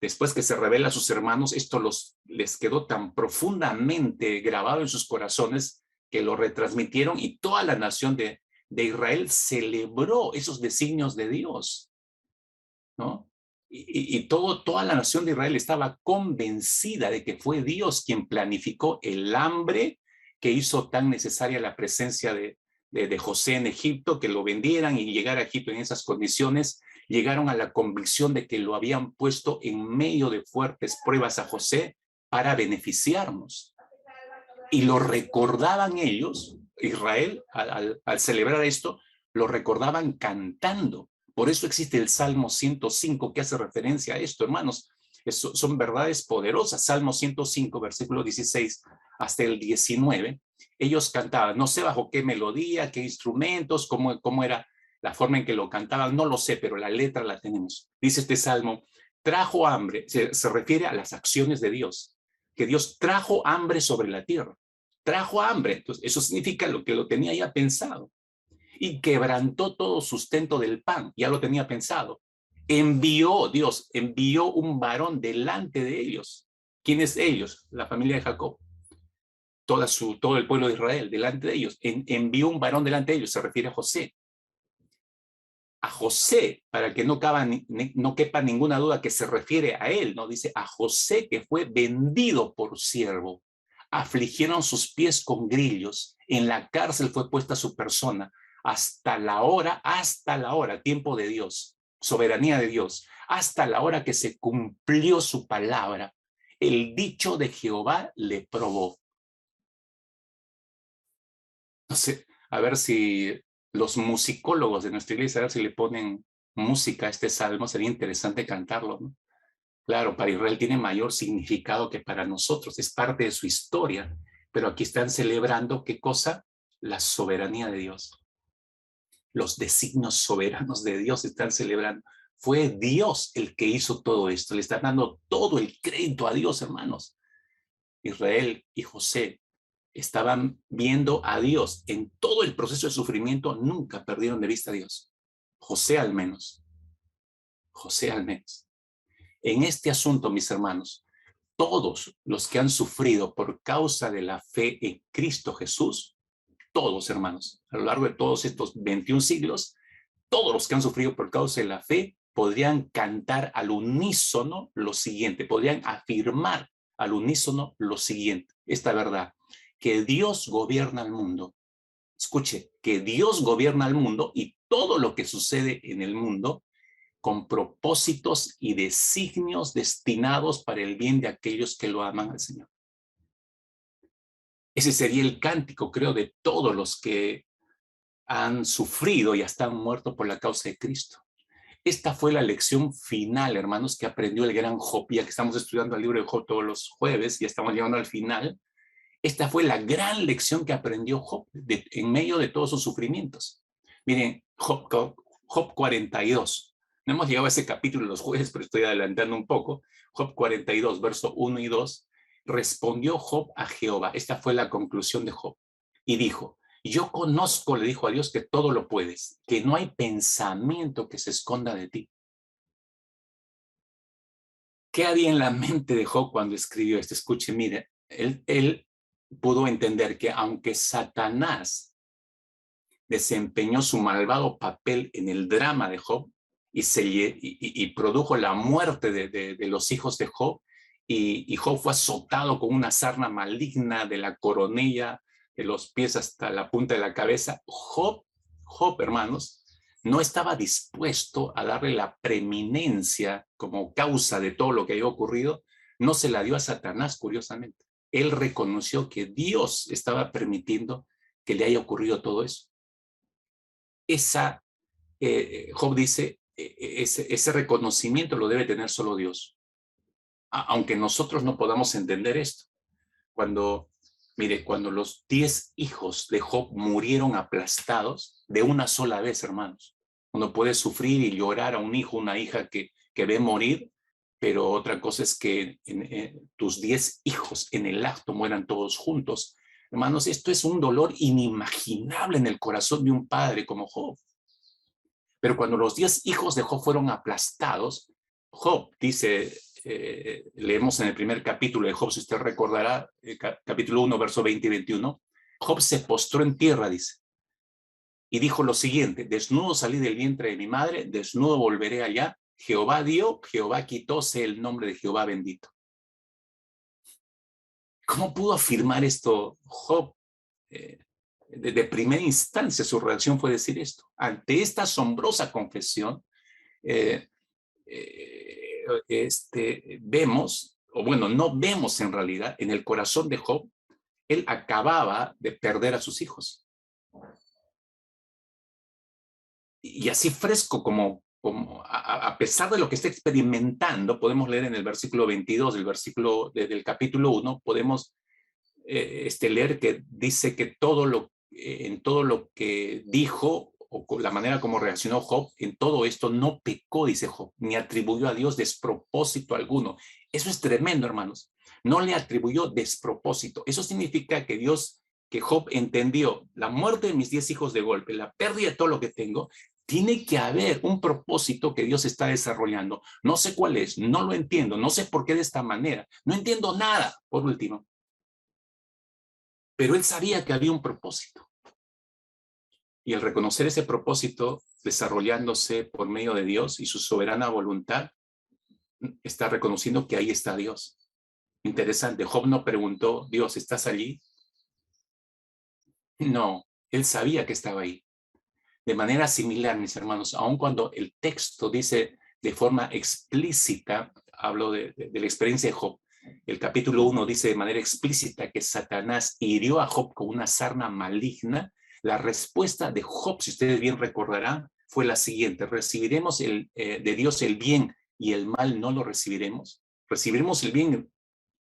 Después que se revela a sus hermanos, esto les quedó tan profundamente grabado en sus corazones que lo retransmitieron y toda la nación de Israel celebró esos designios de Dios, ¿no? Y toda la nación de Israel estaba convencida de que fue Dios quien planificó el hambre que hizo tan necesaria la presencia de José en Egipto, que lo vendieran y llegar a Egipto en esas condiciones. Llegaron a la convicción de que lo habían puesto en medio de fuertes pruebas a José para beneficiarnos. Y lo recordaban ellos, Israel, al celebrar esto, lo recordaban cantando. Por eso existe el Salmo 105 que hace referencia a esto, hermanos. Son verdades poderosas. Salmo 105, versículo 16 hasta el 19. Ellos cantaban, no sé bajo qué melodía, qué instrumentos, cómo era la forma en que lo cantaban, no lo sé, pero la letra la tenemos. Dice este salmo, trajo hambre, se refiere a las acciones de Dios, que Dios trajo hambre sobre la tierra. Trajo hambre, entonces eso significa lo que lo tenía ya pensado. Y quebrantó todo sustento del pan, ya lo tenía pensado. Dios envió un varón delante de ellos. ¿Quiénes ellos? La familia de Jacob. Todo el pueblo de Israel delante de ellos. Envió un varón delante de ellos, se refiere a José. A José, para que no quepa ninguna duda que se refiere a él, ¿no? Dice a José que fue vendido por siervo. Afligieron sus pies con grillos. En la cárcel fue puesta su persona. Hasta la hora, tiempo de Dios, soberanía de Dios, hasta la hora que se cumplió su palabra. El dicho de Jehová le probó. No sé, a ver si los musicólogos de nuestra iglesia, a ver si le ponen música a este salmo, sería interesante cantarlo, ¿no? Claro, para Israel tiene mayor significado que para nosotros, es parte de su historia, pero aquí están celebrando, ¿qué cosa? La soberanía de Dios. Los designios soberanos de Dios están celebrando. Fue Dios el que hizo todo esto, le están dando todo el crédito a Dios, hermanos. Israel y José estaban viendo a Dios en todo el proceso de sufrimiento, nunca perdieron de vista a Dios. José al menos. José al menos. En este asunto, mis hermanos, todos los que han sufrido por causa de la fe en Cristo Jesús, todos hermanos, a lo largo de todos estos 21 siglos, todos los que han sufrido por causa de la fe podrían cantar al unísono lo siguiente, podrían afirmar al unísono lo siguiente, esta verdad, que Dios gobierna el mundo. Escuche, que Dios gobierna el mundo y todo lo que sucede en el mundo con propósitos y designios destinados para el bien de aquellos que lo aman al Señor. Ese sería el cántico, creo, de todos los que han sufrido y hasta han muerto por la causa de Cristo. Esta fue la lección final, hermanos, que aprendió el gran Job, ya que estamos estudiando el libro de Job todos los jueves y estamos llegando al final. Esta fue la gran lección que aprendió Job en medio de todos sus sufrimientos. Miren, Job 42. No hemos llegado a ese capítulo los jueves, pero estoy adelantando un poco. Job 42, verso 1 y 2. Respondió Job a Jehová. Esta fue la conclusión de Job. Y dijo, yo conozco, le dijo a Dios, que todo lo puedes, que no hay pensamiento que se esconda de ti. ¿Qué había en la mente de Job cuando escribió esto? Escuche, mire, él pudo entender que aunque Satanás desempeñó su malvado papel en el drama de Job y produjo la muerte de los hijos de Job, y Job fue azotado con una sarna maligna de la coronilla, de los pies hasta la punta de la cabeza, Job, hermanos, no estaba dispuesto a darle la preeminencia como causa de todo lo que había ocurrido, no se la dio a Satanás, curiosamente. Él reconoció que Dios estaba permitiendo que le haya ocurrido todo eso. Job dice, ese reconocimiento lo debe tener solo Dios. Aunque nosotros no podamos entender esto. Cuando los 10 hijos de Job murieron aplastados de una sola vez, hermanos. Uno puede sufrir y llorar a un hijo, una hija que ve morir, pero otra cosa es que tus 10 hijos en el acto mueran todos juntos. Hermanos, esto es un dolor inimaginable en el corazón de un padre como Job. Pero cuando los 10 hijos de Job fueron aplastados, Job dice, leemos en el primer capítulo de Job, si usted recordará, capítulo 1, verso 20 y 21, Job se postró en tierra, dice, y dijo lo siguiente, desnudo salí del vientre de mi madre, desnudo volveré allá, Jehová dio, Jehová quitó, sea el nombre de Jehová bendito. ¿Cómo pudo afirmar esto Job? De primera instancia su reacción fue decir esto. Ante esta asombrosa confesión, vemos, o bueno, no vemos en realidad, en el corazón de Job, él acababa de perder a sus hijos. Y así fresco como a pesar de lo que está experimentando, podemos leer en el versículo 22 del capítulo 1, podemos leer que dice que en todo lo que dijo, o con la manera como reaccionó Job, en todo esto no pecó, dice Job, ni atribuyó a Dios despropósito alguno. Eso es tremendo, hermanos. No le atribuyó despropósito. Eso significa que Job entendió la muerte de mis 10 hijos de golpe, la pérdida de todo lo que tengo. Tiene que haber un propósito que Dios está desarrollando. No sé cuál es, no lo entiendo, no sé por qué de esta manera, no entiendo nada, por último. Pero él sabía que había un propósito. Y al reconocer ese propósito desarrollándose por medio de Dios y su soberana voluntad, está reconociendo que ahí está Dios. Interesante, Job no preguntó, Dios, ¿estás allí? No, él sabía que estaba ahí. De manera similar, mis hermanos, aun cuando el texto dice de forma explícita, hablo de la experiencia de Job, el capítulo 1 dice de manera explícita que Satanás hirió a Job con una sarna maligna. La respuesta de Job, si ustedes bien recordarán, fue la siguiente: ¿recibiremos de Dios el bien y el mal no lo recibiremos? ¿Recibiremos el bien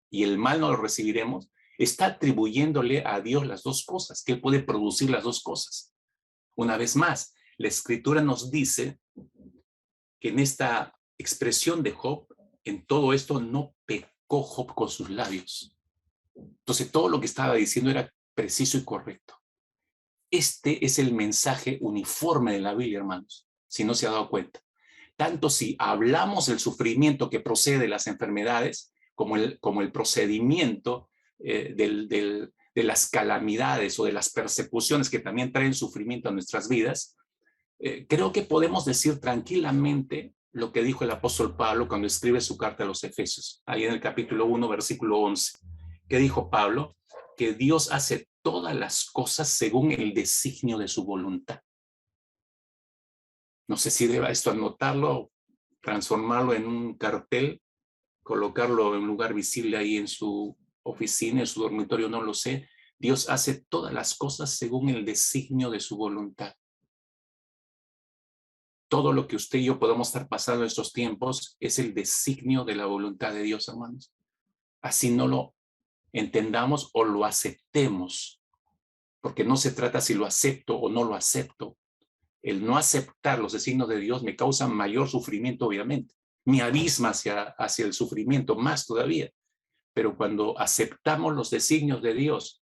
y el mal no lo recibiremos? Está atribuyéndole a Dios las dos cosas, que él puede producir las dos cosas. Una vez más, la Escritura nos dice que en esta expresión de Job, en todo esto no pecó Job con sus labios. Entonces todo lo que estaba diciendo era preciso y correcto. Este es el mensaje uniforme de la Biblia, hermanos, si no se ha dado cuenta. Tanto si hablamos del sufrimiento que procede de las enfermedades, como el procedimiento de las calamidades o de las persecuciones que también traen sufrimiento a nuestras vidas, creo que podemos decir tranquilamente lo que dijo el apóstol Pablo cuando escribe su carta a los Efesios, ahí en el capítulo 1, versículo 11. ¿Qué dijo Pablo? Que Dios hace todas las cosas según el designio de su voluntad. No sé si deba esto anotarlo, transformarlo en un cartel, colocarlo en un lugar visible ahí en su oficina, en su dormitorio, no lo sé. Dios hace todas las cosas según el designio de su voluntad. Todo lo que usted y yo podamos estar pasando en estos tiempos es el designio de la voluntad de Dios, hermanos. Así no lo entendamos o lo aceptemos, porque no se trata si lo acepto o no lo acepto. El no aceptar los designios de Dios me causa mayor sufrimiento, obviamente. Me abisma hacia el sufrimiento, más todavía. Pero cuando aceptamos los designios de Dios,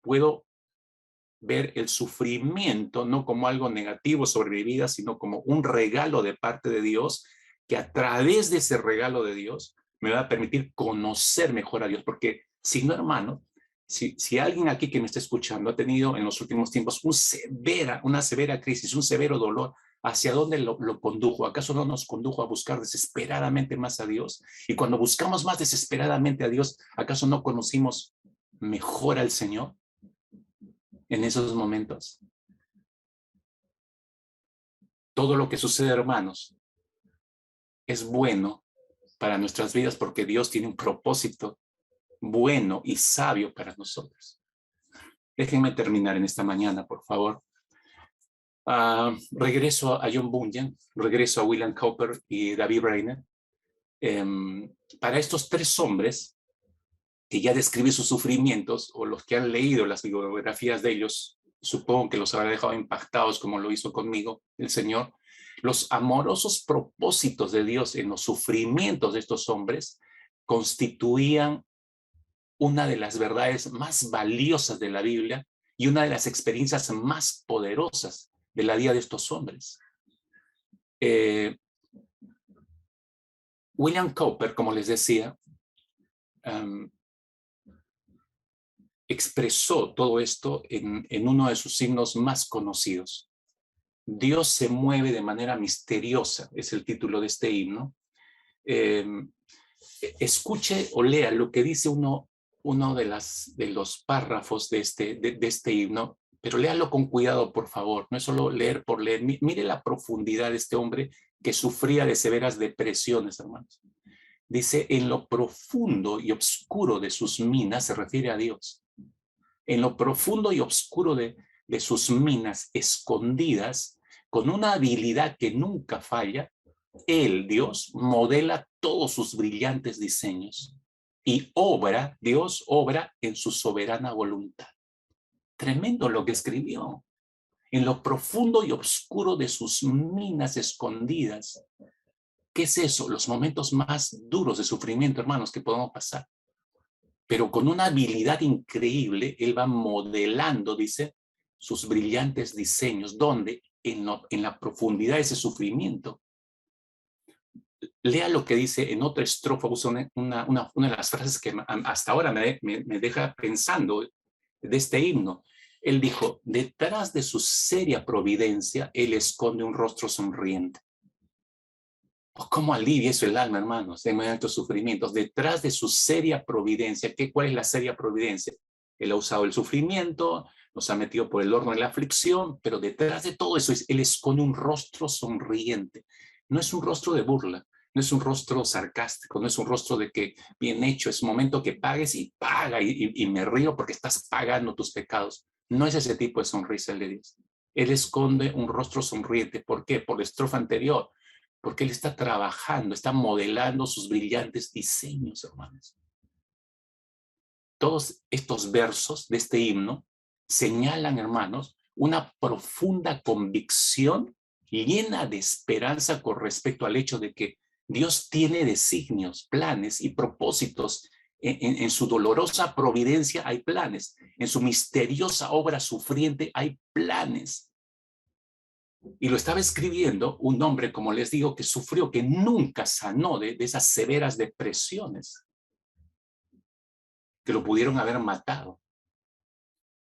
puedo ver el sufrimiento no como algo negativo sobre mi vida, sino como un regalo de parte de Dios, que a través de ese regalo de Dios me va a permitir conocer mejor a Dios. Porque si no, hermano, si alguien aquí que me está escuchando ha tenido en los últimos tiempos una severa crisis, un severo dolor, ¿hacia dónde lo condujo? ¿Acaso no nos condujo a buscar desesperadamente más a Dios? Y cuando buscamos más desesperadamente a Dios, ¿acaso no conocimos mejor al Señor en esos momentos? Todo lo que sucede, hermanos, es bueno para nuestras vidas porque Dios tiene un propósito bueno y sabio para nosotros. Déjenme terminar en esta mañana, por favor. Regreso a John Bunyan, regreso a William Cowper y David Brainerd. Para estos tres hombres que ya describen sus sufrimientos, o los que han leído las biografías de ellos, supongo que los habrá dejado impactados como lo hizo conmigo el Señor. Los amorosos propósitos de Dios en los sufrimientos de estos hombres constituían una de las verdades más valiosas de la Biblia y una de las experiencias más poderosas de la vida de estos hombres. William Cowper, como les decía, expresó todo esto en uno de sus himnos más conocidos. Dios se mueve de manera misteriosa, es el título de este himno. Escuche o lea lo que dice uno de los párrafos de este himno, pero léalo con cuidado, por favor. No es solo leer por leer. Mire la profundidad de este hombre que sufría de severas depresiones, hermanos. Dice, en lo profundo y oscuro de sus minas, se refiere a Dios. En lo profundo y oscuro de sus minas escondidas, con una habilidad que nunca falla, Él, Dios, modela todos sus brillantes diseños y Dios obra en su soberana voluntad. Tremendo lo que escribió. En lo profundo y oscuro de sus minas escondidas. ¿Qué es eso? Los momentos más duros de sufrimiento, hermanos, que podemos pasar. Pero con una habilidad increíble, Él va modelando, dice, sus brillantes diseños, donde en la profundidad de ese sufrimiento. Lea lo que dice en otra estrofa, usa una de las frases que hasta ahora me deja pensando de este himno. Él dijo, detrás de su seria providencia, Él esconde un rostro sonriente. Oh, ¿cómo alivia eso el alma, hermanos, en medio de estos sufrimientos? Detrás de su seria providencia, ¿cuál es la seria providencia? Él ha usado el sufrimiento, nos ha metido por el horno de la aflicción, pero detrás de todo eso, Él esconde un rostro sonriente. No es un rostro de burla, no es un rostro sarcástico, no es un rostro de que bien hecho, es momento que pagues y paga y me río porque estás pagando tus pecados. No es ese tipo de sonrisa el de Dios. Él esconde un rostro sonriente. ¿Por qué? Por la estrofa anterior. Porque Él está trabajando, está modelando sus brillantes diseños, hermanos. Todos estos versos de este himno señalan, hermanos, una profunda convicción llena de esperanza con respecto al hecho de que Dios tiene designios, planes y propósitos. En su dolorosa providencia hay planes. En su misteriosa obra sufriente hay planes. Y lo estaba escribiendo un hombre, como les digo, que sufrió, que nunca sanó de esas severas depresiones que lo pudieron haber matado.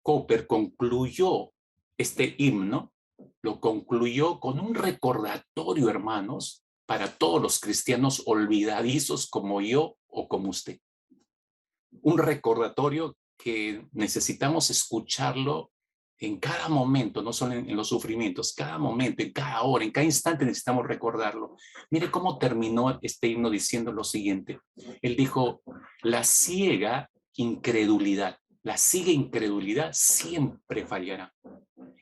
Cowper concluyó este himno, lo concluyó con un recordatorio, hermanos, para todos los cristianos olvidadizos como yo o como usted. Un recordatorio que necesitamos escucharlo en cada momento, no solo en los sufrimientos, cada momento, en cada hora, en cada instante necesitamos recordarlo. Mire cómo terminó este himno diciendo lo siguiente. Él dijo, la ciega incredulidad siempre fallará.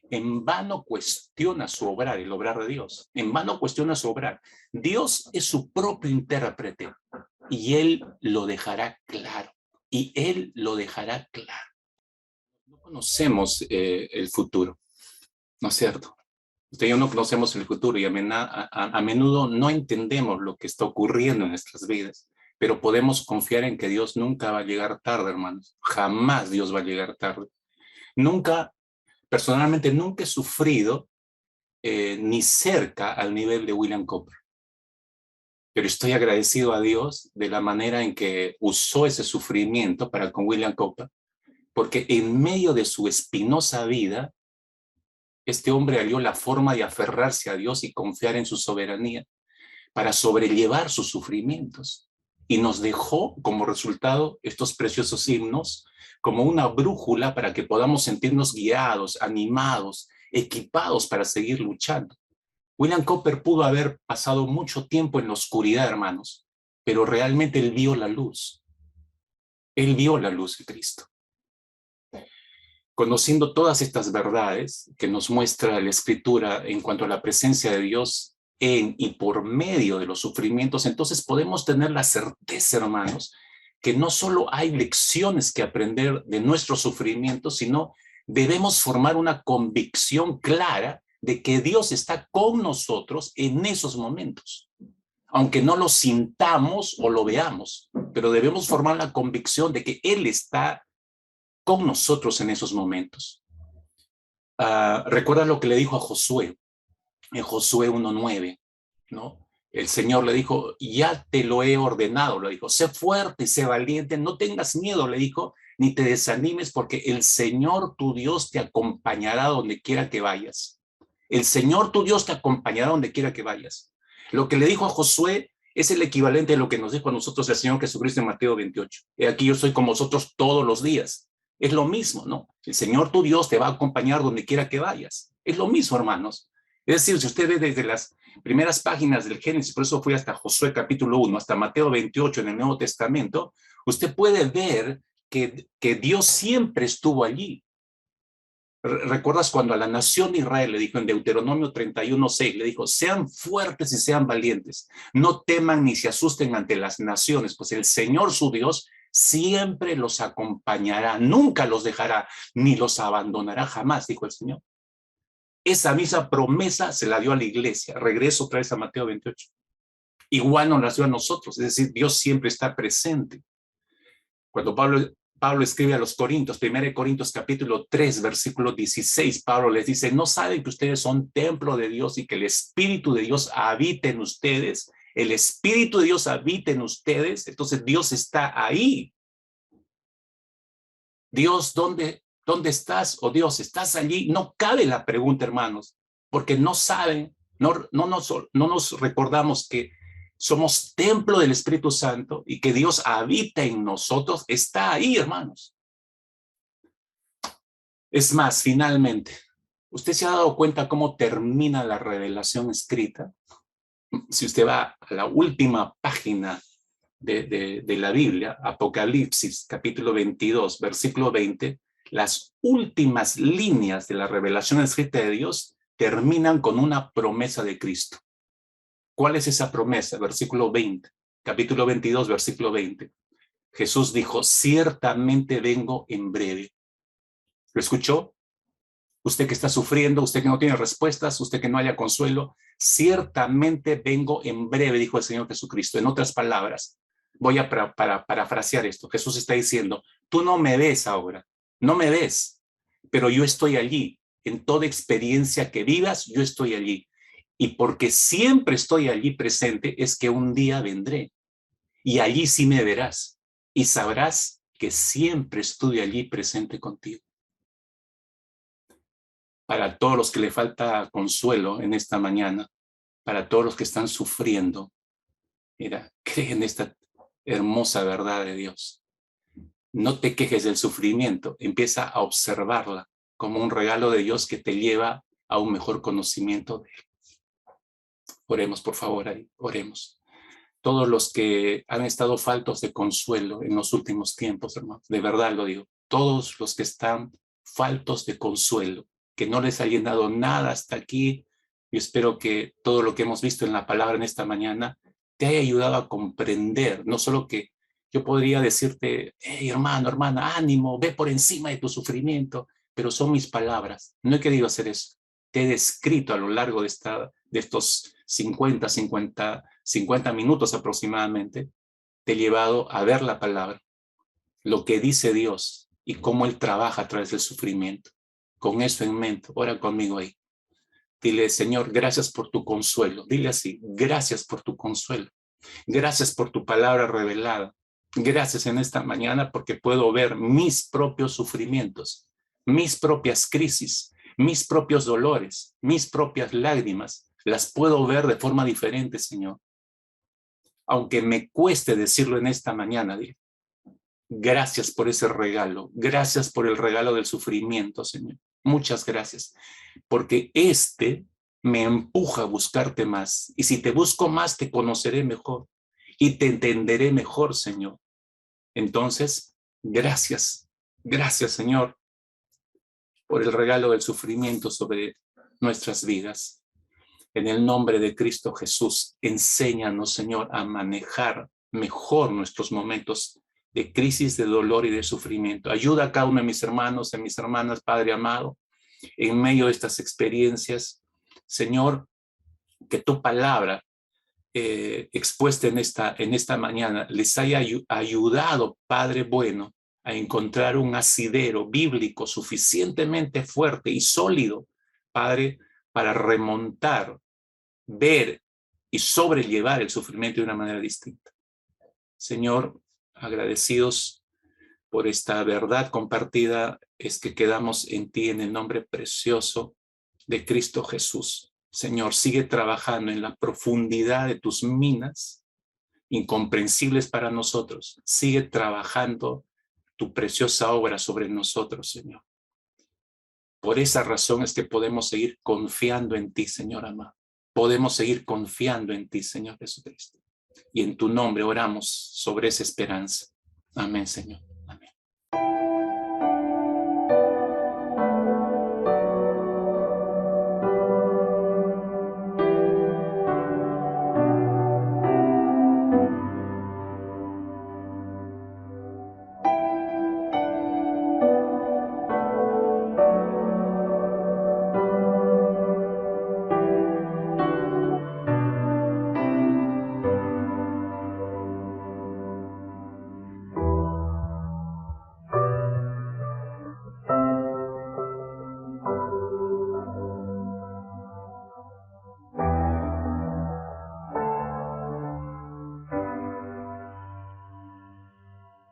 En vano cuestiona su obrar, el obrar de Dios. En vano cuestiona su obrar. Dios es su propio intérprete y Él lo dejará claro. Y Él lo dejará claro. No conocemos el futuro, ¿no es cierto? Usted y yo no conocemos el futuro y a menudo no entendemos lo que está ocurriendo en nuestras vidas, pero podemos confiar en que Dios nunca va a llegar tarde, hermanos. Jamás Dios va a llegar tarde. Nunca, personalmente, nunca he sufrido ni cerca al nivel de William Cowper. Pero estoy agradecido a Dios de la manera en que usó ese sufrimiento para con William Cowper, porque en medio de su espinosa vida, este hombre halló la forma de aferrarse a Dios y confiar en su soberanía para sobrellevar sus sufrimientos. Y nos dejó como resultado estos preciosos himnos como una brújula para que podamos sentirnos guiados, animados, equipados para seguir luchando. William Cowper pudo haber pasado mucho tiempo en la oscuridad, hermanos, pero realmente él vio la luz. Él vio la luz de Cristo. Conociendo todas estas verdades que nos muestra la Escritura en cuanto a la presencia de Dios en y por medio de los sufrimientos, entonces podemos tener la certeza, hermanos, que no solo hay lecciones que aprender de nuestros sufrimientos, sino debemos formar una convicción clara de que Dios está con nosotros en esos momentos, aunque no lo sintamos o lo veamos, pero debemos formar la convicción de que Él está con nosotros en esos momentos. Recuerda lo que le dijo a Josué, en Josué 1:9, ¿no? El Señor le dijo, ya te lo he ordenado, le dijo, sé fuerte y sé valiente, no tengas miedo, le dijo, ni te desanimes, porque el Señor tu Dios te acompañará donde quiera que vayas. El Señor tu Dios te acompañará donde quiera que vayas. Lo que le dijo a Josué es el equivalente a lo que nos dijo a nosotros el Señor Jesucristo en Mateo 28. He aquí yo soy con vosotros todos los días. Es lo mismo, ¿no? El Señor tu Dios te va a acompañar donde quiera que vayas. Es lo mismo, hermanos. Es decir, si usted ve desde las primeras páginas del Génesis, por eso fui hasta Josué capítulo 1, hasta Mateo 28 en el Nuevo Testamento, usted puede ver que Dios siempre estuvo allí. ¿Recuerdas cuando a la nación de Israel le dijo en Deuteronomio 31:6, le dijo, sean fuertes y sean valientes, no teman ni se asusten ante las naciones, pues el Señor su Dios siempre los acompañará, nunca los dejará, ni los abandonará jamás, dijo el Señor. Esa misma promesa se la dio a la iglesia. Regreso otra vez a Mateo 28. Igual nos la dio a nosotros, es decir, Dios siempre está presente. Cuando Pablo escribe a los Corintios, 1 Corintios capítulo 3, versículo 16, Pablo les dice, ¿no saben que ustedes son templo de Dios y que el Espíritu de Dios habita en ustedes? El Espíritu de Dios habita en ustedes, entonces Dios está ahí. Dios, ¿dónde estás? Oh Dios, ¿estás allí? No cabe la pregunta, hermanos, porque no saben, no nos recordamos que somos templo del Espíritu Santo y que Dios habita en nosotros, está ahí, hermanos. Es más, finalmente, ¿usted se ha dado cuenta cómo termina la revelación escrita? Si usted va a la última página de la Biblia, Apocalipsis, capítulo 22, versículo 20, las últimas líneas de la revelación escrita de Dios terminan con una promesa de Cristo. ¿Cuál es esa promesa? Versículo 20, capítulo 22, versículo 20. Jesús dijo, ciertamente vengo en breve. ¿Lo escuchó? Usted que está sufriendo, usted que no tiene respuestas, usted que no haya consuelo, ciertamente vengo en breve, dijo el Señor Jesucristo. En otras palabras, voy a parafrasear esto. Jesús está diciendo, tú no me ves ahora, no me ves, pero yo estoy allí. En toda experiencia que vivas, yo estoy allí. Y porque siempre estoy allí presente, es que un día vendré. Y allí sí me verás. Y sabrás que siempre estuve allí presente contigo. Para todos los que le falta consuelo en esta mañana, para todos los que están sufriendo, mira, cree en esta hermosa verdad de Dios. No te quejes del sufrimiento, empieza a observarla como un regalo de Dios que te lleva a un mejor conocimiento de Él. Oremos, por favor, ahí, oremos. Todos los que han estado faltos de consuelo en los últimos tiempos, hermanos, de verdad lo digo, todos los que están faltos de consuelo, que no les ha llenado nada hasta aquí, yo espero que todo lo que hemos visto en la palabra en esta mañana te haya ayudado a comprender, no solo que yo podría decirte, hey, hermano, hermana, ánimo, ve por encima de tu sufrimiento, pero son mis palabras, no he querido hacer eso. Te he descrito a lo largo de estos 50 minutos aproximadamente, te he llevado a ver la palabra, lo que dice Dios y cómo Él trabaja a través del sufrimiento. Con eso en mente, ora conmigo ahí. Dile, Señor, gracias por tu consuelo. Dile así, gracias por tu consuelo. Gracias por tu palabra revelada. Gracias en esta mañana porque puedo ver mis propios sufrimientos, mis propias crisis, mis propios dolores, mis propias lágrimas. Las puedo ver de forma diferente, Señor. Aunque me cueste decirlo en esta mañana, dile, gracias por ese regalo. Gracias por el regalo del sufrimiento, Señor. Muchas gracias. Porque me empuja a buscarte más. Y si te busco más, te conoceré mejor y te entenderé mejor, Señor. Entonces, gracias. Gracias, Señor, por el regalo del sufrimiento sobre nuestras vidas. En el nombre de Cristo Jesús, enséñanos, Señor, a manejar mejor nuestros momentos de crisis, de dolor y de sufrimiento. Ayuda a cada uno de mis hermanos y mis hermanas, Padre amado, en medio de estas experiencias. Señor, que tu palabra expuesta en esta mañana les haya ayudado, Padre bueno, a encontrar un asidero bíblico suficientemente fuerte y sólido, Padre, para remontar, ver y sobrellevar el sufrimiento de una manera distinta. Señor, agradecidos por esta verdad compartida, es que quedamos en ti en el nombre precioso de Cristo Jesús. Señor, sigue trabajando en la profundidad de tus minas, incomprensibles para nosotros. Sigue trabajando tu preciosa obra sobre nosotros, Señor. Por esa razón es que podemos seguir confiando en ti, Señor amado. Podemos seguir confiando en ti, Señor Jesucristo. Y en tu nombre oramos sobre esa esperanza. Amén, Señor.